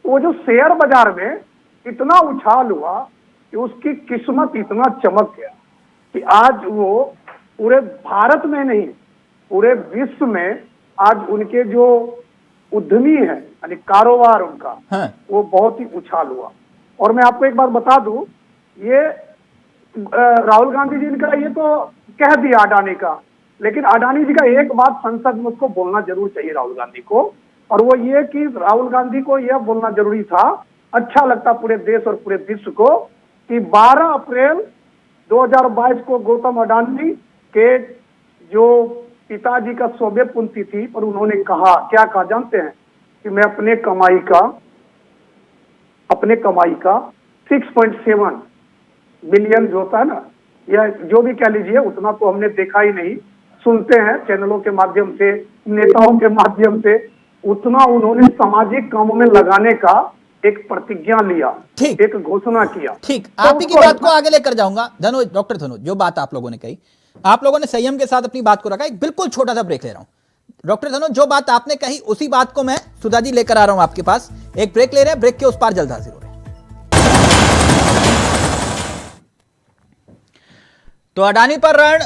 वो जो शेयर बाजार में इतना उछाल हुआ कि उसकी किस्मत इतना चमक गया कि आज वो पूरे भारत में नहीं, पूरे विश्व में आज उनके जो उद्यमी है, यानी कारोबार उनका, हाँ। वो बहुत ही उछाल हुआ। और मैं आपको एक बात बता दूं, ये राहुल गांधी जी का ये तो कह दिया अडानी का, लेकिन अडानी जी का एक बात संसद में उसको बोलना जरूर चाहिए राहुल गांधी को, और वो ये कि राहुल गांधी को यह बोलना जरूरी था, अच्छा लगता पूरे देश और पूरे विश्व को कि 12 अप्रैल 2022 को गौतम अडानी के जो पिताजी का 100वें पुण्यतिथि पर उन्होंने कहा, क्या कहा जानते हैं? कि मैं अपने कमाई का 6.7 बिलियन जो होता है ना, या जो भी कह लीजिए, उतना तो हमने देखा ही नहीं, सुनते हैं चैनलों के माध्यम से, नेताओं के माध्यम से, उतना उन्होंने सामाजिक कामों में लगाने का एक प्रतिज्ञा लिया, ठीक, एक घोषणा किया। ठीक, आप ही की बात को आगे लेकर जाऊंगा। धनोज, डॉक्टर धनोज, जो बात आप लोगों ने कही, आप लोगों ने संयम के साथ अपनी बात को रखा। एक बिल्कुल छोटा सा ब्रेक ले रहा हूं। डॉक्टर धनोज, जो बात आपने कही उसी बात को मैं सुधा जी लेकर आ रहा हूं आपके पास। एक ब्रेक ले रहे हैं, ब्रेक के उस पार जल्द हाजिर हो रहे हैं। तो अडानी पर रण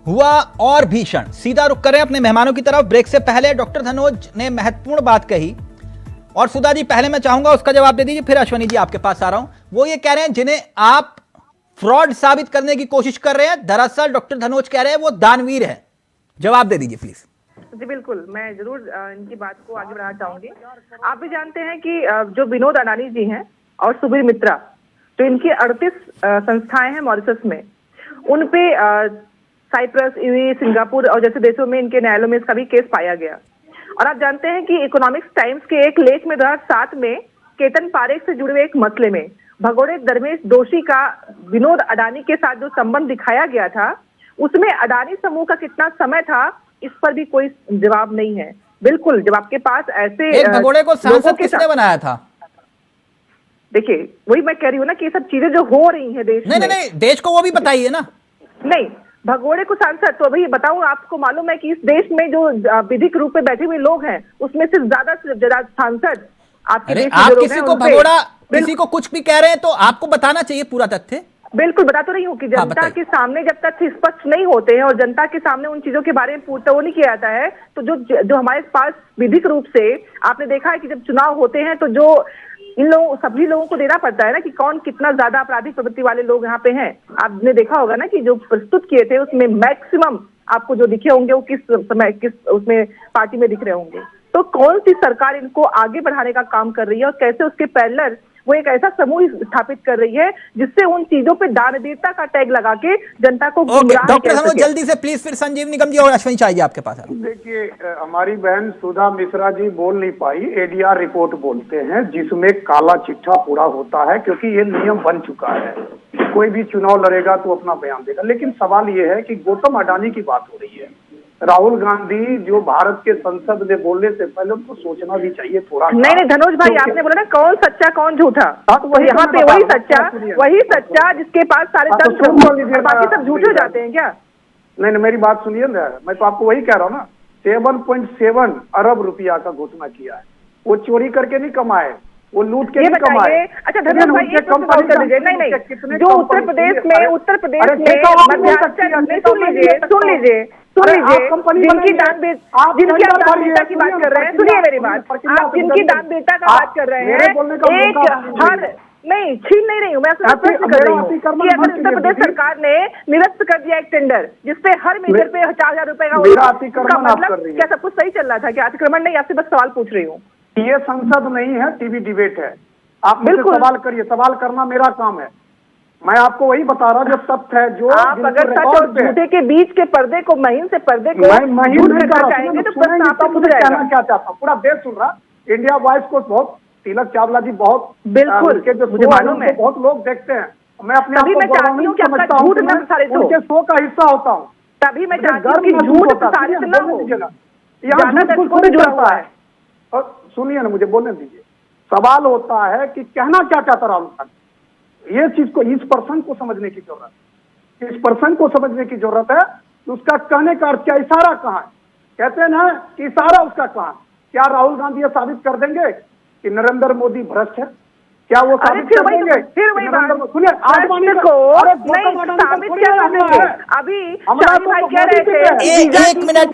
हुआ और भीषण। सीधा रुक करें अपने मेहमानों की तरफ। ब्रेक से पहले डॉक्टर धनोज ने महत्वपूर्ण बात कही, और सुधा जी पहले मैं चाहूंगा उसका जवाब दे दीजिए, फिर अश्वनी जी आपके पास आ रहा हूं। वो ये कह रहे हैं जिन्हें आप फ्रॉड साबित करने की कोशिश कर रहे हैं, दरअसल डॉक्टर धनोज कह रहे हैं वो दानवीर है। जवाब दे दीजिए प्लीज। जी बिल्कुल, मैं जरूर इनकी बात को आगे बढ़ाना चाहूंगी। आप भी जानते हैं कि जो विनोद अडानी जी हैं और सुबीर मित्रा, जो इनकी 38 संस्थाएं हैं मॉरिशस में, उन पे साइप्रस, यूएई, सिंगापुर और जैसे देशों में इनके न्यायालयों में इसका भी केस पाया गया। और आप जानते हैं कि इकोनॉमिक्स टाइम्स के एक लेख में 2007 में केतन पारेख से जुड़े हुए एक मसले में भगोड़े धर्मेश दोषी का विनोद अडानी के साथ जो संबंध दिखाया गया था, उसमें अडानी समूह का कितना समय था, इस पर भी कोई जवाब नहीं है। बिल्कुल, जब आपके पास ऐसे एक भगोड़े को सांसद किसने बनाया था? देखिए, वही मैं कह रही हूँ ना कि ये सब चीजें जो हो रही है देश में, नहीं, देश को वो भी बताइए ना। नहीं, भगोड़े को सांसद तो अभी बताऊं, आपको मालूम है कि इस देश में जो विधिक रूप में बैठे हुए लोग हैं, उसमें सिर्फ ज्यादा सांसद आपके देश में आप जो लोग किसी हैं, को उनपे- भगोड़ा, किसी को कुछ भी कह रहे हैं तो आपको बताना चाहिए पूरा तथ्य। बिल्कुल बता तो रही हूँ कि जनता बताइए। के सामने जब तक स्पष्ट नहीं होते हैं और जनता के सामने उन चीजों के बारे में पूछता वो नहीं किया जाता है, तो जो हमारे पास विधिक रूप से आपने देखा है कि जब चुनाव होते हैं तो जो इन लोगों सभी लोगों को देना पड़ता है ना कि कौन कितना ज्यादा आपराधिक प्रवृत्ति वाले लोग यहाँ पे हैं। आपने देखा होगा ना कि जो प्रस्तुत किए थे उसमें मैक्सिमम आपको जो दिखे होंगे वो किस उसमें पार्टी में दिख रहे होंगे। तो कौन सी सरकार इनको आगे बढ़ाने का काम कर रही है और कैसे उसके पैरेलल वो एक ऐसा समूह स्थापित कर रही है जिससे उन चीजों पे दानवीरता का टैग लगा के जनता को गुमराह डॉक्टर कर धनोज सके। जल्दी से प्लीज, फिर संजीव निगम जी और अश्विनी चाहिए आपके पास। देखिए, हमारी बहन सुधा मिश्रा जी बोल नहीं पाई, एडीआर रिपोर्ट बोलते हैं, जिसमें काला चिट्ठा पूरा होता है, क्योंकि ये नियम बन चुका है। कोई भी चुनाव लड़ेगा तो अपना बयान देगा। लेकिन सवाल ये है कि गौतम अडानी की बात हो रही है, राहुल गांधी जो भारत के संसद में बोलने से पहले उनको सोचना भी चाहिए थोड़ा। नहीं धनुष भाई, आपने बोला ना कौन सच्चा कौन झूठा, तो वही यहाँ पे वही सच्चा जिसके पास सारे तथ्य, बाकी सब झूठे हो जाते हैं क्या? नहीं, मेरी बात सुनिए ना, मैं तो आपको वही कह रहा हूँ ना, 7.7 अरब रुपया का घोषणा किया है। वो चोरी करके नहीं कमाए, वो लूट के नहीं कमाए। अच्छा धनुष भाई, एक कंपनी कर लीजिए। नहीं, जो उत्तर प्रदेश में जिनकी दानवीरता की बात कर रहे हैं, सुनिए मेरी बात, आप जिनकी दानवीरता का बात कर रहे हैं, एक हर नहीं छीन नहीं रही हूँ मैं, प्रश्न कर रही हूँ कि अगर उत्तर प्रदेश सरकार ने निरस्त कर दिया एक टेंडर जिसपे हर मीटर पे 4,000 रुपए का मतलब, क्या सब कुछ सही चल रहा था? क्या अतिक्रमण नहीं, आपसे बस सवाल पूछ रही हूँ। ये संसद नहीं है, टीवी डिबेट है। आप बिल्कुल सवाल करिए, सवाल करना मेरा काम है। मैं आपको वही बता रहा हूँ जो तथ्य है, जो आप अगर सच और झूठे के बीच के पर्दे को, महीन से पर्दे को महीन करना चाहेंगे तो प्रश्न आपसे पूछ कहना जाएगा। क्या चाहता हूँ, पूरा देश सुन रहा। इंडिया वॉइस को बहुत तिलक चावला जी बहुत बिल्कुल मुझे मालूम है, बहुत लोग देखते हैं। मैं अपने आप को चाहती हूँ कि आपका झूठ न प्रसारित हो, उनके शो का हिस्सा होता हूँ। तभी मैं चाहती हूँ कि झूठ प्रसारित न हो। यहाँ झूठ कुछ जुड़ा हुआ है। और सुनिए ना, मुझे बोलने दीजिए। सवाल होता है कि कहना क्या चाहता राहुल गांधी, ये चीज को, इस पर्सन को समझने की जरूरत है। इस पर्सन को समझने की जरूरत है कि उसका कहने का अर्थ क्या, इशारा कहाँ है। कहते हैं ना कि इशारा उसका कहाँ। क्या राहुल गांधी ये साबित कर देंगे कि नरेंद्र मोदी भ्रष्ट है? क्या वो साबित कर देंगे? फिर वही बात, सुनिए, आदवानी को नहीं साबित क्या कर देंगे? अभी शाही भाई कह रहे थे एक मिनट,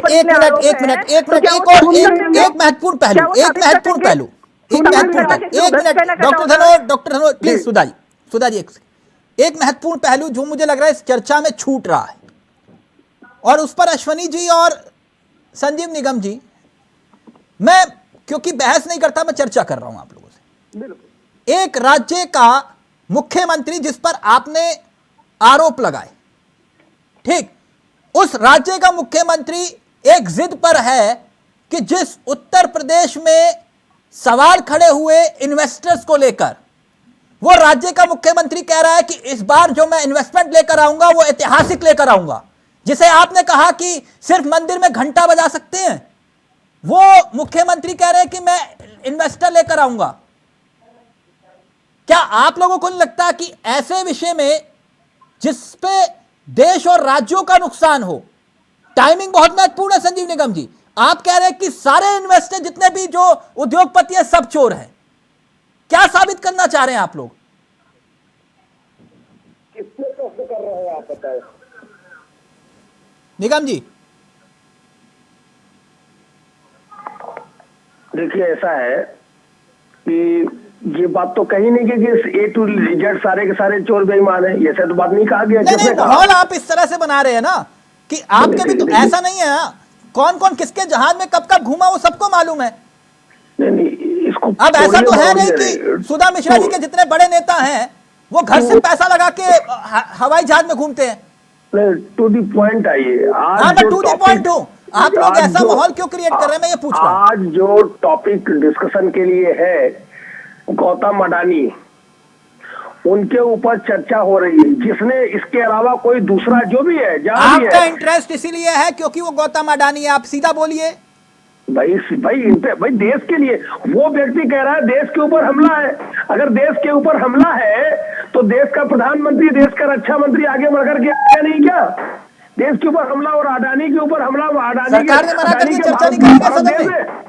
एक महत्वपूर्ण पहलू, डॉक्टर धनोज प्लीज, सुधा जी एक महत्वपूर्ण पहलू जो मुझे लग रहा है इस चर्चा में छूट रहा है, और उस पर अश्वनी जी और संजीव निगम जी, मैं क्योंकि बहस नहीं करता, मैं चर्चा कर रहा हूं आप लोगों से। एक राज्य का मुख्यमंत्री जिस पर आपने आरोप लगाए, ठीक, उस राज्य का मुख्यमंत्री एक जिद पर है कि जिस उत्तर प्रदेश में सवाल खड़े हुए इन्वेस्टर्स को लेकर, वो राज्य का मुख्यमंत्री कह रहा है कि इस बार जो मैं इन्वेस्टमेंट लेकर आऊंगा वो ऐतिहासिक लेकर आऊंगा। जिसे आपने कहा कि सिर्फ मंदिर में घंटा बजा सकते हैं, वो मुख्यमंत्री कह रहे हैं कि मैं इन्वेस्टर लेकर आऊंगा। क्या आप लोगों को नहीं लगता कि ऐसे विषय में जिस पे देश और राज्यों का नुकसान हो, टाइमिंग बहुत महत्वपूर्ण है। संजीव निगम जी, आप कह रहे हैं कि सारे इन्वेस्टर जितने भी जो उद्योगपति हैं सब चोर हैं, क्या साबित करना चाह रहे हैं आप लोग? किसने प्रश्न कर रहे हैं आप बताएं? निगम जी, देखिए ऐसा है कि ये बात तो कही नहीं कि ए टू जेड सारे के सारे चोर बेईमान है, ये तो बात नहीं कहा गया। नहीं, माहौल आप इस तरह से बना रहे हैं ना कि आपके भी तो ऐसा नहीं है ना, कौन कौन किसके जहाज में कब कब घूमा वो सबको मालूम है। नहीं, इसको अब ऐसा तो है नहीं कि सुधा मिश्रा जी के जितने बड़े नेता हैं वो घर से पैसा लगा के हवाई जहाज में घूमते हैं। टू दी पॉइंट आइए। हाँ, मैं टू दी पॉइंट हूँ। आप लोग ऐसा माहौल क्यों क्रिएट कर रहे हैं, मैं ये पूछ रहा हूँ। आज जो टॉपिक डिस्कशन के लिए है गौतम अडानी, उनके ऊपर चर्चा हो रही है, जिसने इसके अलावा कोई दूसरा जो भी है, जहां भी आपका है, इंटरेस्ट इसीलिए है क्योंकि वो गौतम अडानी है। आप सीधा बोलिए। भाई देश के लिए वो व्यक्ति कह रहा है देश के ऊपर हमला है। अगर देश के ऊपर हमला है तो देश का प्रधानमंत्री, देश का रक्षा मंत्री आगे बढ़ करके आया नहीं क्या? देश के ऊपर हमला और अडानी के ऊपर हमला, सरकार ने मना कर दी, चर्चा नहीं करेंगे सदन में।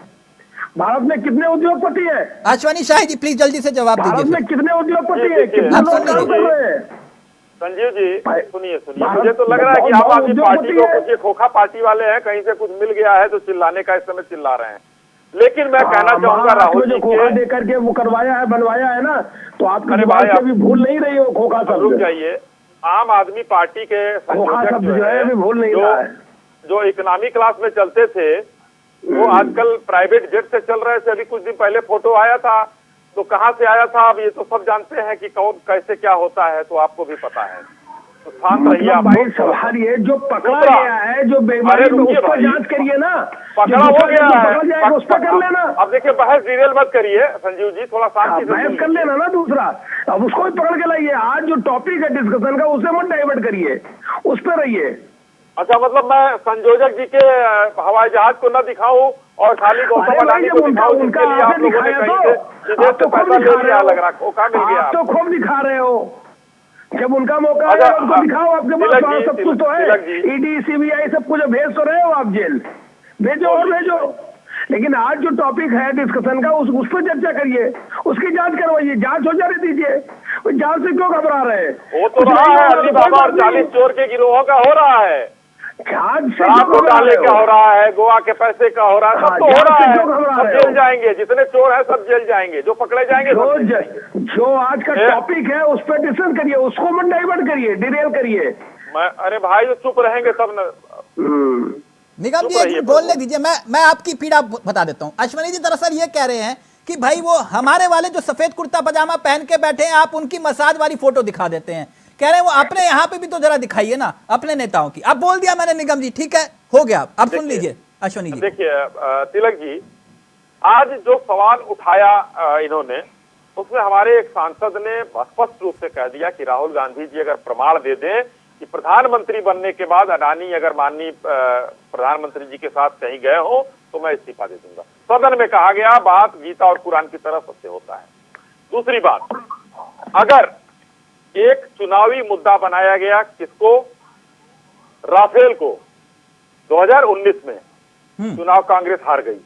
भारत में कितने उद्योगपति हैं? अश्वनी शाही जी प्लीज जल्दी से जवाब भारत दीजिए। में कितने उद्योगपति हैं? कितने आप लोग सुन काम कर रहे हैं? संजीव जी सुनिए, मुझे तो लग रहा है कि आम आदमी पार्टी को कुछ ये खोखा पार्टी वाले हैं, कहीं से कुछ मिल गया है तो चिल्लाने का इस समय चिल्ला रहे हैं। लेकिन मैं कहना चाहूंगा राहुल जी, खोखा दे करके वो करवाया है, बनवाया है ना, तो आपकी बात से भी भूल नहीं रही हो खोखा शब्द। रुक जाइए। आम आदमी पार्टी के संयोजक जो है, भूल नहीं रहा है, जो इकोनॉमी क्लास में चलते थे वो आजकल प्राइवेट जेट से चल रहे थे। अभी कुछ दिन पहले फोटो आया था, तो कहां से आया था अब ये तो सब जानते हैं कि कौन कैसे क्या होता है, तो आपको भी पता है। तो शांत रहिए आप। भाई सवाल ये जो पकड़ा गया है, जो बेईमानी में, उसको जांच करिए ना। पकड़ा हो गया है, उस पर कर लेना। अब देखिए बहस डिटेल मत करिए संजीव जी, थोड़ा शांति से बहस कर लेना ना। दूसरा अब उसको भी पकड़ के लाइए। आज जो टॉपिक है डिस्कशन का उसे मत डाइवर्ट करिए, उस पर रहिए। अच्छा, मतलब मैं संयोजक जी के हवाई जहाज को न दिखाऊं और खाली गौतम अडानी को दिखाऊं, जिनके लिए आप लोगों ने कहीं से सीधे से पैसा ले लिया, लग रहा खोखा मिल गया। आप तो खूब दिखा रहे हो। जब उनका मौका आया उनको दिखाओ, आपके पास सब कुछ तो है। ईडी सीबीआई सब कुछ भेज तो रहे हो आप जेल, भेजो और भेजो। लेकिन आज जो टॉपिक है डिस्कशन का उस पर चर्चा करिए, उसकी जांच करवाइए, जांच हो जाने दीजिए। जांच से क्यों घबरा रहे हैं? वो तो रहा है, अलीबाबा और 40 चोर के गिरोहों का हो रहा है, शराब घोटाले का हो रहा है, गोवा के पैसे का हो रहा है, सब तो हो रहा है। सब जेल जाएंगे, जितने चोर हैं सब जेल जाएंगे, जो पकड़े जाएंगे जो आज का टॉपिक है उस पर डिस्कस करिए, उसको मत डाइवर्ट करिए, डिरेल करिए। अरे भाई जो चुप रहेंगे तब न। निगम जी बोलने दीजिए, मैं आपकी पीड़ा बता देता हूं। अश्वनी जी दरअसल ये कह रहे हैं कि भाई वो हमारे वाले जो सफेद कुर्ता पजामा पहन के बैठे हैं, आप उनकी मसाज वाली फोटो दिखा देते हैं। कह रहे हैं वो अपने यहाँ पे भी तो जरा दिखाइए ना अपने नेताओं की। अब बोल दिया मैंने निगम जी, ठीक है, हो गया। अब सुन लीजिए अश्वनी जी। देखिए तिलक जी, आज जो सवाल उठाया इन्होंने, उसमें हमारे एक सांसद ने स्पष्ट रूप से कह दिया कि राहुल गांधी जी अगर प्रमाण दे दें कि प्रधानमंत्री बनने के बाद अडानी अगर माननीय प्रधानमंत्री जी के साथ कहीं गए हो तो मैं इस्तीफा दे दूंगा। सदन में कहा गया, बात गीता और कुरान की तरह सत्य होता है। दूसरी बात, अगर एक चुनावी मुद्दा बनाया गया, किसको? राफेल को। 2019 में चुनाव कांग्रेस हार गई।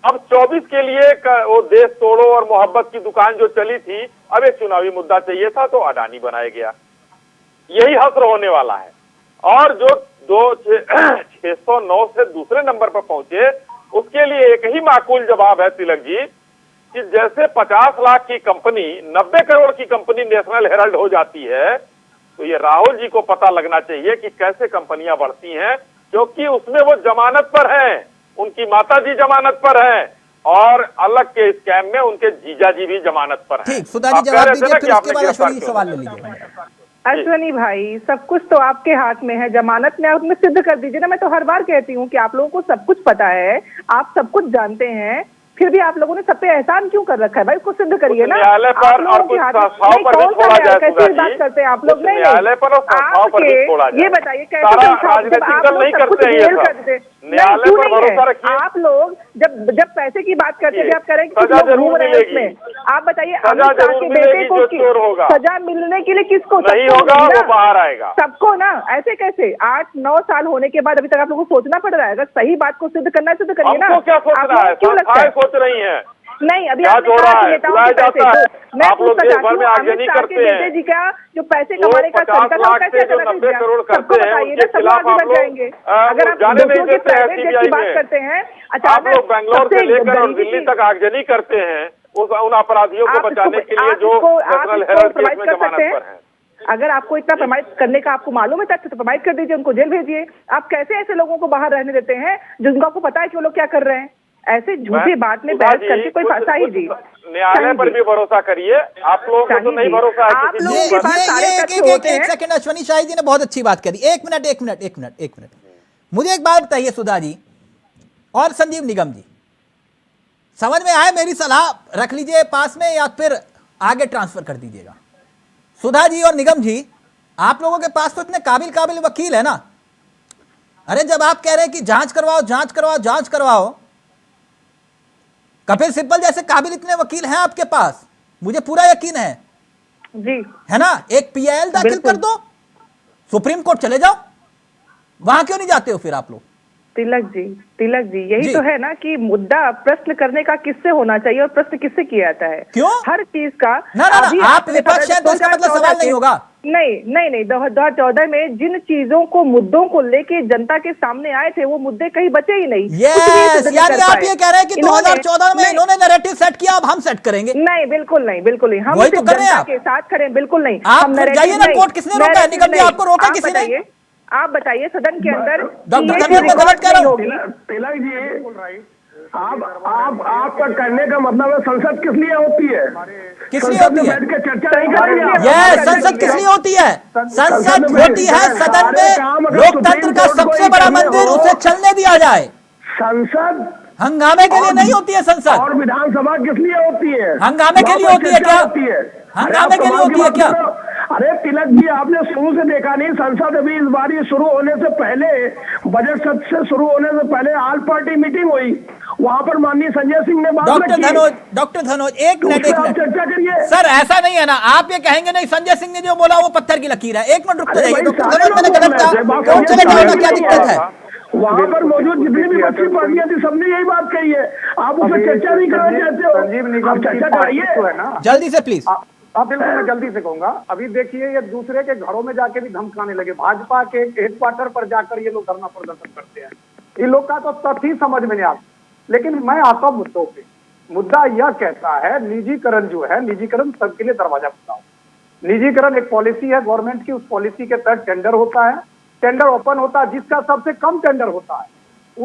अब 24 के लिए वो देश तोड़ो और मोहब्बत की दुकान जो चली थी, अब एक चुनावी मुद्दा चाहिए था तो अडानी बनाया गया। यही हस्र होने वाला है। और जो 609 से दूसरे नंबर पर पहुंचे, उसके लिए एक ही माकूल जवाब है तिलक जी कि जैसे 50 लाख की कंपनी 90 करोड़ की कंपनी नेशनल हेराल्ड हो जाती है, तो ये राहुल जी को पता लगना चाहिए कि कैसे कंपनियां बढ़ती हैं, क्योंकि उसमें वो जमानत पर हैं, उनकी माताजी जमानत पर हैं, और अलग के स्कैम में उनके जीजाजी भी जमानत पर हैं। ठीक, सुधा जी आप कह जवाब रहे थे दीजिए, ना फिर कि उसके आपने बाद गिरफ्तार अश्वनी क्यों? सवाल ले लीजिए। अश्वनी भाई, सब कुछ तो आपके हाथ में है, जमानत में आप में सिद्ध कर दीजिए ना। मैं तो हर बार कहती हूँ कि आप लोगों को सब कुछ पता है, आप सब कुछ जानते हैं, फिर भी आप लोगों ने सब पे एहसान क्यों कर रखा है भाई? उसको सिद्ध करिए ना। न्यायालय पर आप लोगों और के कुछ हाथ में- संस्थाओं नहीं, पर भी कौन सा छोड़ा न्याय? जाए, कैसी सुधा जी। बात करते हैं आप लोग? कुछ नहीं न्यायालय पर और संस्थाओं पर भी छोड़ा जाए। ये बताइए कैसे सारा संस्थाओं- जब राजनीतिक आप दल लोग नहीं सब कुछ करते हैं ये जेल सब। कर देते हैं। न्यायालय क्यों पर नहीं भरोसा है? रखिए। आप लोग जब पैसे की बात करते थे, आप कह रहे हैं कि कुछ सजा लोग जरूर घूम रहे हैं मिलेगी। उसमें। आप बताइए, सजा अमित शाह जरूर के मिलेगी बेटे को जो चोर होगा। सजा मिलने के लिए किसको? नहीं सबको होगा, मिलेगी वो ना। बाहर आएगा। सबको ना। ऐसे कैसे 8-9 साल होने के बाद अभी तक आप लोगों को सोचना पड़ रहा है? अगर सही बात को सिद्ध करना है, सिद्ध करिए ना। हमको क्या आप सोचना लोगों है? को क्यों लगता संस्थाएं है? सोच रही हैं। नहीं, अभी क्या आपने हो कहा रहा कि है? नेताओं बुलाया के पैसे जाता है। दो। मैं आप लोग पूछना देश चाहती भर हूँ, में अमित आगजनी शाह के करते बेटे हैं। जी का जो पैसे वो कमाने का 50 तरीका था, वो लाख कैसे से जो अचानक 90 गया? करोड़ सबको करते हैं, बताइए उनके ना, सब खिलाफ आगे आप बढ़ लोग जाएंगे। अगर आप जाने नहीं दूसरों के देते हैं प्राइवेट जेट की CBI बात में। करते हैं, आप अचानक लोग बेंगलोर से सबसे लेकर और गरीबी दिल्ली की- तक आगजनी करते हैं उन अपराधियों को आप बचाने इसको- के लिए आप जो इसको- आप नेशनल इसको हेराल्ड केस प्रमाणित में कर जमानत सकते हैं? पर हैं। अगर आपको इतना प्रमाणित करने का आपको मालूम है तथ्य, तो प्रमाणित कर दीजिए, उनको जेल भेजिए। आप कैसे ऐसे लोगों को बाहर रहने देते हैं जिनको आपको पता है कि वो लोग क्या कर रहे हैं? ऐसे झूठी बात में सुधा बहस जी, करके कोई कुछ- फंसा ही कुछ जी। न्यायालय पर भी भरोसा करिए। आप लोगों को तो शाही नहीं जी, भरोसा है आप किसी लोगों चीज के पर। पास सारे तथ्य होते एक हैं। सेकंड, अश्वनी शाही जी ने बहुत अच्छी बात करी। एक मिनट। मुझे एक बात बताइए सुधा जी और संजीव निगम जी, समझ में आए मेरी सलाह? रख लीजिए पास में या फिर आगे ट्रांसफर कर दीजिएगा। सुधा जी और निगम जी, आप लोगों के पास तो इतने काबिल वकील है ना। अरे जब आप कह रहे हैं कि जांच करवाओ, कपिल सिब्बल जैसे काबिल इतने वकील हैं आपके पास, मुझे पूरा यकीन है जी, है ना। एक PIL दाखिल बिल्कुल। कर दो, सुप्रीम कोर्ट चले जाओ। वहां क्यों नहीं जाते हो फिर आप लोग? तिलक जी, यही जी। तो है ना कि मुद्दा प्रश्न करने का किससे होना चाहिए और प्रश्न किससे किया जाता है? क्यों? हर चीज का ना, अभी आप आपने विपक्ष हैं तो इसका मतलब 2014 सवाल नहीं के- होगा। नहीं, 2014 में जिन चीजों को, मुद्दों को लेके जनता के सामने आए थे, वो मुद्दे कहीं बचे ही नहीं। कुछ भी यस, सिद्ध नहीं यानी कर आप पाए। ये कह रहे हैं कि इन्होंने- 2014 में नहीं, इन्होंने नैरेटिव सेट किया, अब हम सेट करेंगे। नहीं, बिल्कुल नहीं। हम वही तो सिर्फ कर रहे हैं जनता आप। के साथ खड़े हैं, बिल्कुल नहीं। आप हम फिर narrative जाइए ना, नहीं, कोर्ट किसने रोका है? narrative निगम जी, नहीं। आपको रोका आप किसी ने? बताइए, आप बताइए सदन के अंदर डॉक्टर ये धनोर, मैं रिकॉर्ड गलत कह रहा नहीं हूं? होगी। तिलक जी, आपका कहने का मतलब है संसद किस लिए होती है? किस लिए संसद में होती है? बैठ के चर्चा नहीं करेंगे आप? यस, संसद किस लिए होती है? संसद होती है सदन में लोकतंत्र का सबसे बड़ा मंदिर, उसे चलने दिया जाए। संसद हंगामे के लिए नहीं होती है संसद। और विधानसभा किस लिए होती है? हंगामे के लिए वहाँ पर होती है चर्चा क्या? होती है। हंगामे अरे के लिए आप होती है कमाल की क्या? बात कर रहे हो। अरे तिलक जी, आपने शुरू से देखा नहीं, संसद अभी इस बार ये शुरू होने से पहले, बजट सत्र से शुरू होने से पहले ऑल पार्टी मीटिंग हुई। वहां पर माननीय संजय सिंह ने बात डॉक्टर रखी। धनोज, एक मिनट। उससे आप चर्चा करिए। सर ऐसा नहीं है ना, आप ये कहेंगे नहीं संजय सिंह ने जो बोला वो पत्थर की लकीर है। एक मिनट रुक अरे जाइए भाई, डॉक्टर सारे धनोज, मैंने लोग गलत बोल रहे थे, कहा? बात कोर्ट चले जाओ ना, क्या दिक्कत है? वहाँ पर मौजूद जितनी भी बच्ची पार्टियां थी, सबने यही बात कही है। आप उससे चर्चा नहीं करना चाहते हो? संजीव निगम आप की चर्चा पार्टी कराइए। तो है ना। जल्दी से प्लीज। अब बिल्कुल मैं जल्दी से कहूंगा। अभी देखिए, ये दूसरे के घरों में जाके भी धमकाने लगे। भाजपा के हेडक्वार्टर पर जाकर ये लोग धरना प्रदर्शन करते हैं। इन लोग का तो तथ्य ही समझ में नहीं आता। लेकिन मैं आता हूं मुद्दों पे। मुद्दा यह कहता है, निजीकरण जो है, निजीकरण सबके लिए दरवाजा खुला हो। निजीकरण एक पॉलिसी है गवर्नमेंट की, उस पॉलिसी के तहत टेंडर होता है, टेंडर ओपन होता है, जिसका सबसे कम टेंडर होता है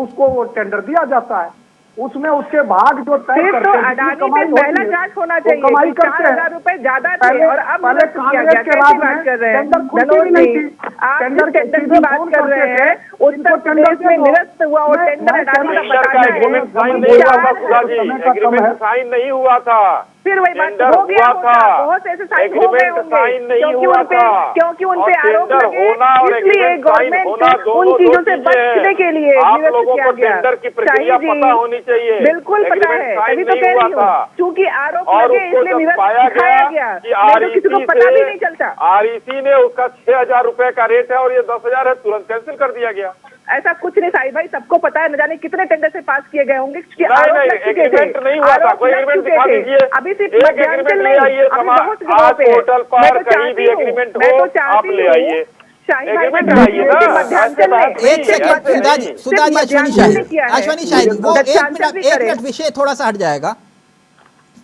उसको वो टेंडर दिया जाता है। उसमें उसके भाग जो तय फिर करते तो हैं, जितनी अडानी पे कमाई पहला होती है, जांच होना वो चाहिए कमाई कि करते हैं। 4,000 रुपए ज्यादा थे पहले और अब पहले निरस्त किया कांग्रेस गया। के कैसी राज बात में कर रहे हैं? टेंडर खुलती धनोज भी नहीं जी, थी। आप टेंडर जिस टेंडर की बात कर रहे हैं, उत्तर प्रदेश में निरस्त हुआ और टेंडर अडानी का टेंडर का बताना एग्रीमेंट साइन है। नहीं हुआ था सुधा जी, समय का कम एग्रीमेंट है। साइन नहीं हुआ था। फिर वही बात टेंडर हो गया हुआ होता, था। बहुत से ऐसे साइन हो गए एग्रीमेंट साइन होंगे नहीं हुआ था। क्योंकि उन पे और आरोप टेंडर लगे, होना और इसलिए एग्रीमेंट साइन गवर्नमेंट होना को दोनों उन चीजों दो से चीजें हैं। बचने के लिए आप निरस्त लोगों किया को गया। टेंडर की प्रक्रिया शाही जी, पता होनी चाहिए। बिल्कुल पता एग्रीमेंट है, साइन तभी तो नहीं कह हुआ रही हूँ। था। क्योंकि आरोप और लगे उसको इसलिए जब निरस्त पाया दिखाया गया गया, कि नहीं तो किसी को पता भी नहीं चलता। REC ने उसका 6,000 रुपए का रेट है और ये 10,000 है, तुरंत कैंसिल कर दिया गया। ऐसा कुछ नहीं साहिब भाई, सबको पता है। न जाने कितने टेंडर से पास किए गए होंगे कि नहीं, आरोप नहीं, लग चुके थे। एग्रीमेंट नहीं हुआ था। आरोप कोई लग एग्रीमेंट चुके दिखा थे। दीजिए। अभी सिर्फ एक मध्यांचल एग्रीमेंट नहीं, ले आइए, अभी बहुत जगहों आज पे है। पोर्टल पर मैं तो कहीं भी चाहती हूँ, एग्रीमेंट मैं हो, तो चाहती आप ले हूँ, आइए। शाही भाई, एग्रीमेंट मैं लाइए ना। मध्यांचल में एक सेकंड सुधा जी, अश्वनी शाही वो एक मिनट विषय थोड़ा सा हट जाएगा।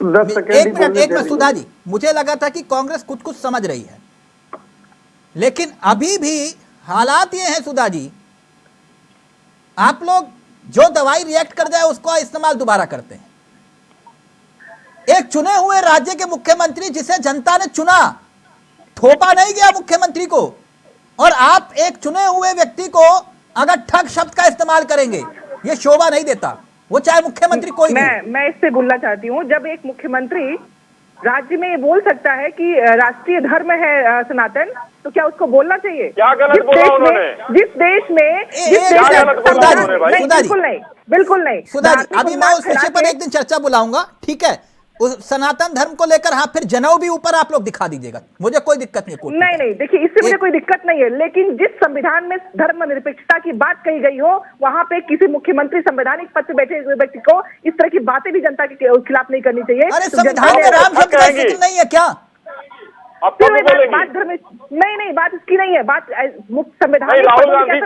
10 सेकंड एक मिनट सुधा जी, मुझे लगा था कि कांग्रेस कुछ समझ रही है, लेकिन अभी भी हालात ये हैं सुधा जी, आप लोग जो दवाई रिएक्ट कर जाए उसको इस्तेमाल दोबारा करते हैं। एक चुने हुए राज्य के मुख्यमंत्री जिसे जनता ने चुना, थोपा नहीं गया मुख्यमंत्री को, और आप एक चुने हुए व्यक्ति को अगर ठग शब्द का इस्तेमाल करेंगे, ये शोभा नहीं देता, वो चाहे मुख्यमंत्री कोई भी। मैं इससे बोलना चाहती हूँ, जब एक मुख्यमंत्री राज्य में ये बोल सकता है कि राष्ट्रीय धर्म है सनातन, तो क्या उसको बोलना चाहिए? क्या गलत बोला उन्होंने? जिस देश में बिल्कुल नहीं सुधा जी, अभी मैं उस विषय पर एक दिन चर्चा बुलाऊंगा, ठीक है? उस सनातन धर्म को लेकर, हाँ, फिर जनेऊ भी ऊपर आप लोग दिखा दीजिएगा, मुझे कोई दिक्कत नहीं। नहीं, देखिए इससे मुझे कोई दिक्कत नहीं है, लेकिन जिस संविधान में धर्मनिरपेक्षता की बात कही गई हो, वहां पे किसी मुख्यमंत्री संवैधानिक पद पे बैठे हुए व्यक्ति को इस तरह की बातें भी जनता के खिलाफ नहीं करनी चाहिए। अरे संविधान में राम शब्द का जिक्र नहीं है क्या? बात इसकी नहीं है, बात संविधान। राहुल गांधी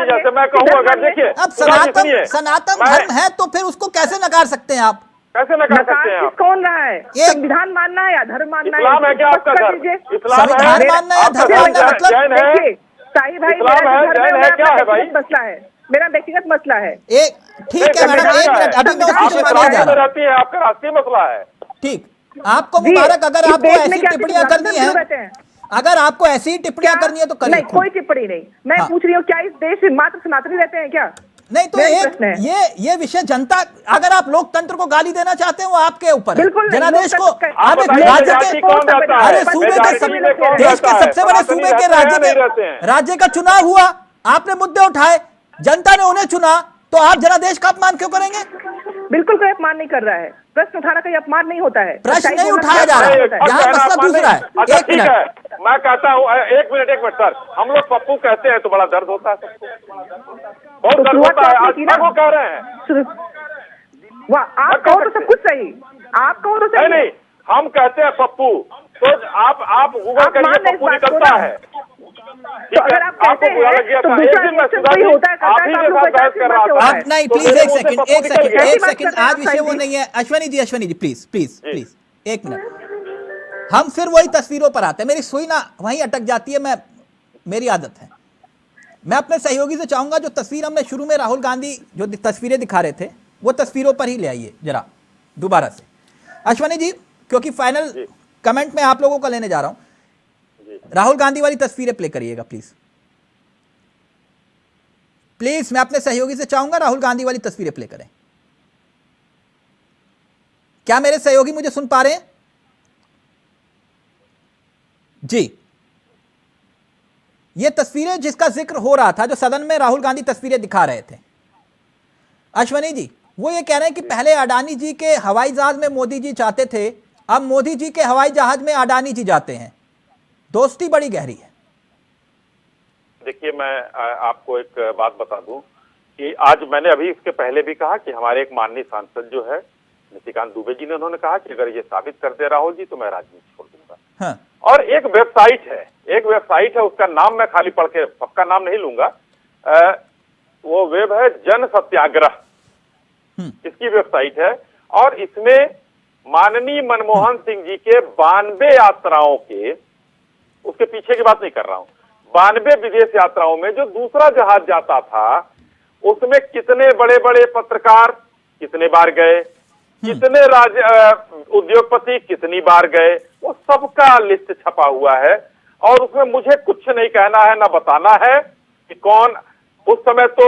जैसे मैं कहूँ, अगर देखिए, अब सनातन धर्म है तो फिर उसको कैसे नकार सकते हैं आप? कैसे नकार सकते हैं आप? कौन रहा है? संविधान मानना है या धर्म मानना है? इस्लाम है क्या आपका धर्म? संविधान मानना है, धर्म मानना मतलब? शाही भाई, क्या है भाई? मसला है, मेरा व्यक्तिगत मसला है। ठीक है मैडम, एक मिनट, अभी मैं उस विषय पर नहीं जा रहा। रहती है, आपका राष्ट्रीय मसला है। ठीक, आपको मुबारक, अगर आपको ऐसी टिप्पणियां करनी है, अगर आपको ऐसी टिप्पणियां करनी है तो करिए। नहीं, कोई टिप्पणी नहीं, मैं पूछ रही हूँ क्या इस देश में मात्र सनातनी रहते हैं क्या? नहीं, तो ये विषय जनता, अगर आप लोकतंत्र को गाली देना चाहते हैं वो आपके ऊपर है, जनादेश को। आप एक राज्य के, अरे सूबे के, देश के सबसे बड़े सूबे के राज्य का चुनाव हुआ, आपने मुद्दे उठाए, जनता ने उन्हें चुना, तो आप जनादेश का अपमान क्यों करेंगे? बिल्कुल कोई अपमान नहीं कर रहा है, प्रश्न उठाना कोई अपमान नहीं होता है, प्रश्न नहीं उठाया जा रहा है, यहाँ मसला दूसरा है। एक मिनट, मैं कहता हूँ, एक मिनट सर, हम लोग पप्पू कहते हैं तो बड़ा दर्द होता है सबको, बहुत दर्द होता है। आज वो कह रहे हैं, आप कहो तो सब कुछ सही, आप कहो तो सही। नहीं, हम कहते हैं पप्पू, तो आप गूगल करिए, पप्पू निकलता है। तो अगर आप कहते हैं तो दूसरा रिएक्शन कोई होता है, आप ही के साथ बहस कर रहा था। नहीं, प्लीज एक सेकंड, आज विषय वो नहीं है। अश्वनी जी प्लीज एक मिनट, हम फिर वही तस्वीरों पर आते हैं, मेरी सुई ना वहीं अटक जाती है, मेरी आदत है। मैं अपने सहयोगी से चाहूंगा, जो तस्वीर हमने शुरू में राहुल गांधी जो तस्वीरें दिखा रहे थे, वो तस्वीरों पर ही ले आइए जरा दोबारा से। अश्वनी जी, क्योंकि फाइनल कमेंट में आप लोगों का लेने जा रहा हूं, राहुल गांधी वाली तस्वीरें प्ले करिएगा प्लीज। मैं अपने सहयोगी से चाहूंगा राहुल गांधी वाली तस्वीरें प्ले करें। क्या मेरे सहयोगी मुझे सुन पा रहे हैं? जी, ये तस्वीरें जिसका जिक्र हो रहा था, जो सदन में राहुल गांधी तस्वीरें दिखा रहे थे, अश्वनी जी, वो ये कह रहे हैं कि पहले अडानी जी के हवाई जहाज में मोदी जी जाते थे, अब मोदी जी के हवाई जहाज में अडानी जी जाते हैं, दोस्ती बड़ी गहरी है। देखिए, मैं आपको एक बात बता दूं कि आज मैंने अभी इसके पहले भी कहा कि हमारे एक माननीय सांसद जो है निशिकांत दुबे जी ने, उन्होंने कहा कि अगर ये साबित कर दे राहुल जी तो मैं राजनीति छोड़ दूंगा। हाँ। और एक वेबसाइट है, उसका नाम मैं खाली पढ़ के, सबका नाम नहीं लूंगा, वो वेब है जन सत्याग्रह, इसकी वेबसाइट है, और इसमें माननीय मनमोहन सिंह जी के 92 यात्राओं के, उसके पीछे की बात नहीं कर रहा हूं, 92 विदेश यात्राओं में जो दूसरा जहाज जाता था, उसमें कितने बड़े बड़े पत्रकार कितने बार गए, कितने उद्योगपति कितनी बार गए, वो सबका लिस्ट छपा हुआ है। और उसमें मुझे कुछ नहीं कहना है, ना बताना है कि कौन। उस समय तो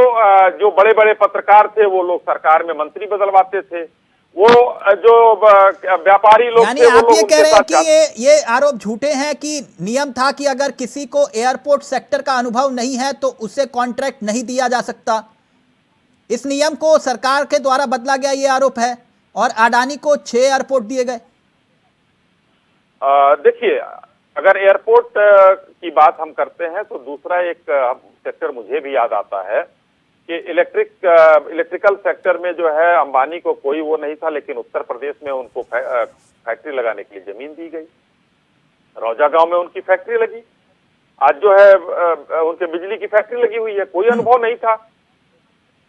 जो बड़े बड़े पत्रकार थे वो लोग सरकार में मंत्री बदलवाते थे, वो जो व्यापारी लोग यानी आप ये कह रहे हैं कि ये आरोप झूठे हैं कि नियम था कि अगर किसी को एयरपोर्ट सेक्टर का अनुभव नहीं है तो उसे कॉन्ट्रैक्ट नहीं दिया जा सकता, इस नियम को सरकार के द्वारा बदला गया, ये आरोप है, और अडानी को 6 एयरपोर्ट दिए गए। देखिए, अगर एयरपोर्ट की बात हम करते हैं तो दूसरा एक सेक्टर मुझे भी याद आता है कि इलेक्ट्रिकल सेक्टर में जो है अंबानी को कोई वो नहीं था, लेकिन उत्तर प्रदेश में उनको फैक्ट्री लगाने के लिए जमीन दी गई, रौजा गांव में उनकी फैक्ट्री लगी, आज जो है उनके बिजली की फैक्ट्री लगी हुई है, कोई अनुभव नहीं था।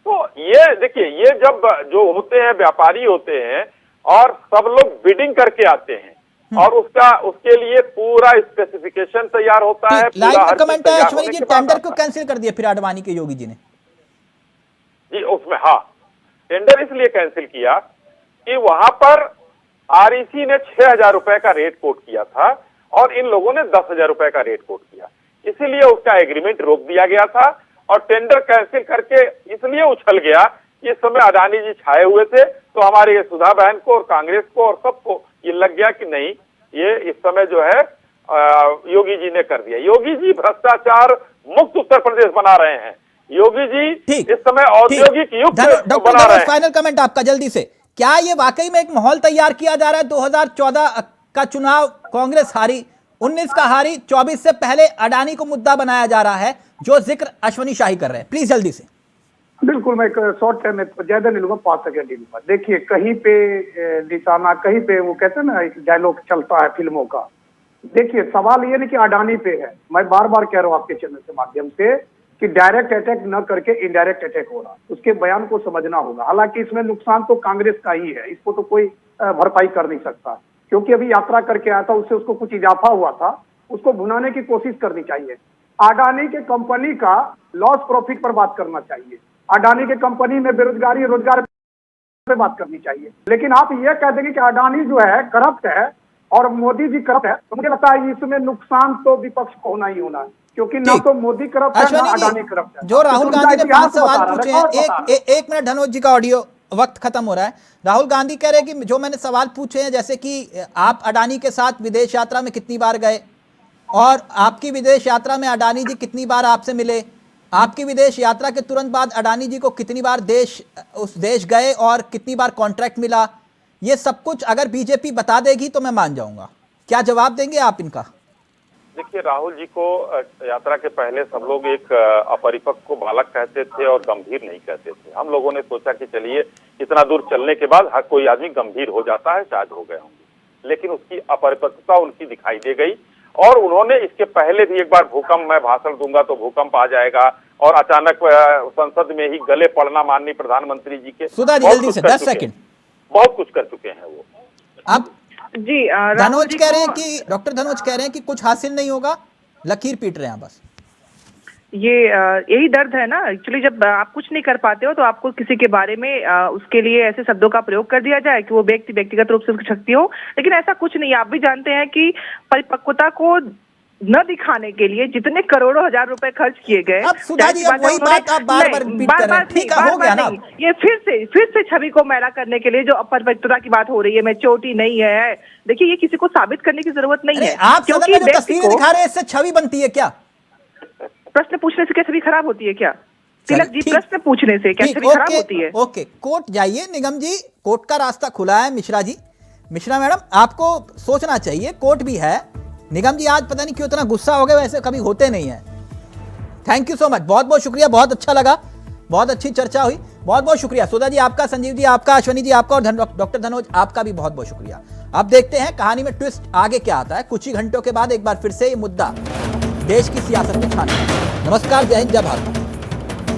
तो ये देखिए, ये जब जो होते हैं व्यापारी होते हैं और सब लोग बिडिंग करके आते हैं और उसके लिए पूरा स्पेसिफिकेशन तैयार होता है। लाइन में कमेंट है अश्वनी जी, टेंडर को कैंसिल कर दिया फिर अडवाणी के योगी जी ने। जी, उसमें हाँ, टेंडर इसलिए कैंसिल किया कि वहां पर आरईसी ने 6,000 रुपए का रेट कोट किया था और इन लोगों ने 10,000 रुपए का रेट कोट किया, इसीलिए उसका एग्रीमेंट रोक दिया गया था और टेंडर कैंसिल करके इसलिए उछल गया कि इस समय अडानी जी छाए हुए थे, तो हमारे सुधा बहन को और कांग्रेस को और सबको ये लग गया कि नहीं, ये इस समय जो है योगी जी ने कर दिया। योगी जी भ्रष्टाचार मुक्त उत्तर प्रदेश बना रहे हैं। योगी जी इस समय औद्योगिक युक्त बना रहे हैं। फाइनल कमेंट आपका जल्दी से, क्या ये वाकई में एक माहौल तैयार किया जा रहा है? 2014 का चुनाव कांग्रेस हारी, 19 का हारी, 24 से पहले अडानी को मुद्दा बनाया जा रहा है, जो जिक्र अश्वनी शाही कर रहे हैं। प्लीज जल्दी से। बिल्कुल, मैं शॉर्ट टाइम में ज्यादा नहीं लूंगा, 5 सेकंड ही लूंगा। देखिए, कहीं पे निशाना, कहीं पे वो कहते हैं ना, एक डायलॉग चलता है फिल्मों का। देखिए, सवाल ये नहीं कि अडानी पे है, मैं बार बार कह रहा हूँ आपके चैनल के माध्यम से कि डायरेक्ट अटैक न करके इनडायरेक्ट अटैक हो रहा, उसके बयान को समझना होगा। हालांकि इसमें नुकसान तो कांग्रेस का ही है, इसको तो कोई भरपाई कर नहीं सकता, क्योंकि अभी यात्रा करके आया था, उससे उसको कुछ इजाफा हुआ था, उसको भुनाने की कोशिश करनी चाहिए। अडानी के कंपनी का लॉस प्रॉफिट पर बात करना चाहिए, अडानी के कंपनी में बेरोजगारी रोजगार पे बात करनी चाहिए। लेकिन आप ये कह देंगे कि अडानी जो है करप्ट है और मोदी जी करप्ट है, तो मुझे लगता है इसमें नुकसान तो विपक्ष को होना ही होना है, क्योंकि ना तो मोदी करप्ट है ना अडानी करप्ट है। जो राहुल गांधी ने 5 सवाल पूछे हैं, एक मिनट धनोज जी का ऑडियो, वक्त खत्म हो रहा है। राहुल गांधी कह रहे हैं कि जो मैंने सवाल पूछे हैं, जैसे कि आप अडानी के साथ विदेश यात्रा में कितनी बार गए और आपकी विदेश यात्रा में अडानी जी कितनी बार आपसे मिले, आपकी विदेश यात्रा के तुरंत बाद अडानी जी को कितनी बार उस देश गए और कितनी बार कॉन्ट्रैक्ट मिला, ये सब कुछ अगर बीजेपी बता देगी तो मैं मान जाऊंगा। क्या जवाब देंगे आप इनका? देखिए, राहुल जी को यात्रा के पहले सब लोग एक अपरिपक्व को बालक कहते थे और गंभीर नहीं कहते थे। हम लोगों ने सोचा कि चलिए इतना दूर चलने के बाद हर कोई आदमी गंभीर हो जाता है, शायद हो गए होंगे, लेकिन उसकी अपरिपक्वता उनकी दिखाई दे गई। और उन्होंने इसके पहले भी एक बार भूकंप, मैं भाषण दूंगा तो भूकंप आ जाएगा, और अचानक संसद में ही गले पड़ना माननीय प्रधानमंत्री जी के, सुधा जी जल्दी से 10 सेकंड, बहुत कुछ कर चुके हैं वो। अब जी धनोज कह रहे हैं कि डॉक्टर धनोज कह रहे हैं कि कुछ हासिल नहीं होगा, लकीर पीट रहे हैं बस। ये यही दर्द है ना एक्चुअली, जब आप कुछ नहीं कर पाते हो तो आपको किसी के बारे में उसके लिए ऐसे शब्दों का प्रयोग कर दिया जाए कि वो व्यक्तिगत रूप से उसकी शक्ति हो, लेकिन ऐसा कुछ नहीं है। आप भी जानते हैं कि परिपक्वता को न दिखाने के लिए जितने करोड़ों हजार रुपए खर्च किए गए, अब सुधा जी अब वही बात आप बार-बार रिपीट कर रहे हैं, ठीक है, हो गया ना। ये फिर से छवि को मैला करने के लिए जो अपरिपक्वता की बात हो रही है, मैच्योरिटी नहीं है, देखिए ये किसी को साबित करने की जरूरत नहीं है। आप सदन में जो तस्वीरें दिखा रहे हैं, इससे छवि बनती है क्या? प्रश्न पूछने से क्या छवि खराब होती है क्या? तिलक जी, प्रश्न पूछने से क्या छवि खराब होती है? ओके, कोर्ट जाइए निगम जी, कोर्ट का रास्ता खुला है। मिश्रा जी, मिश्रा मैडम, आपको सोचना चाहिए, कोर्ट भी है। निगम जी आज पता नहीं क्यों इतना गुस्सा हो गए, वैसे कभी होते नहीं है। थैंक यू सो मच, बहुत बहुत शुक्रिया, बहुत अच्छा लगा, बहुत अच्छी चर्चा हुई, बहुत बहुत शुक्रिया। सुधा जी आपका, संजीव जी आपका, अश्वनी जी आपका, और डॉक्टर धनोज आपका भी बहुत बहुत शुक्रिया। अब देखते हैं कहानी में ट्विस्ट आगे क्या आता है। कुछ ही घंटों के बाद एक बार फिर से ये मुद्दा देश की सियासत में छाना। नमस्कार, जय हिंद, जय भारत।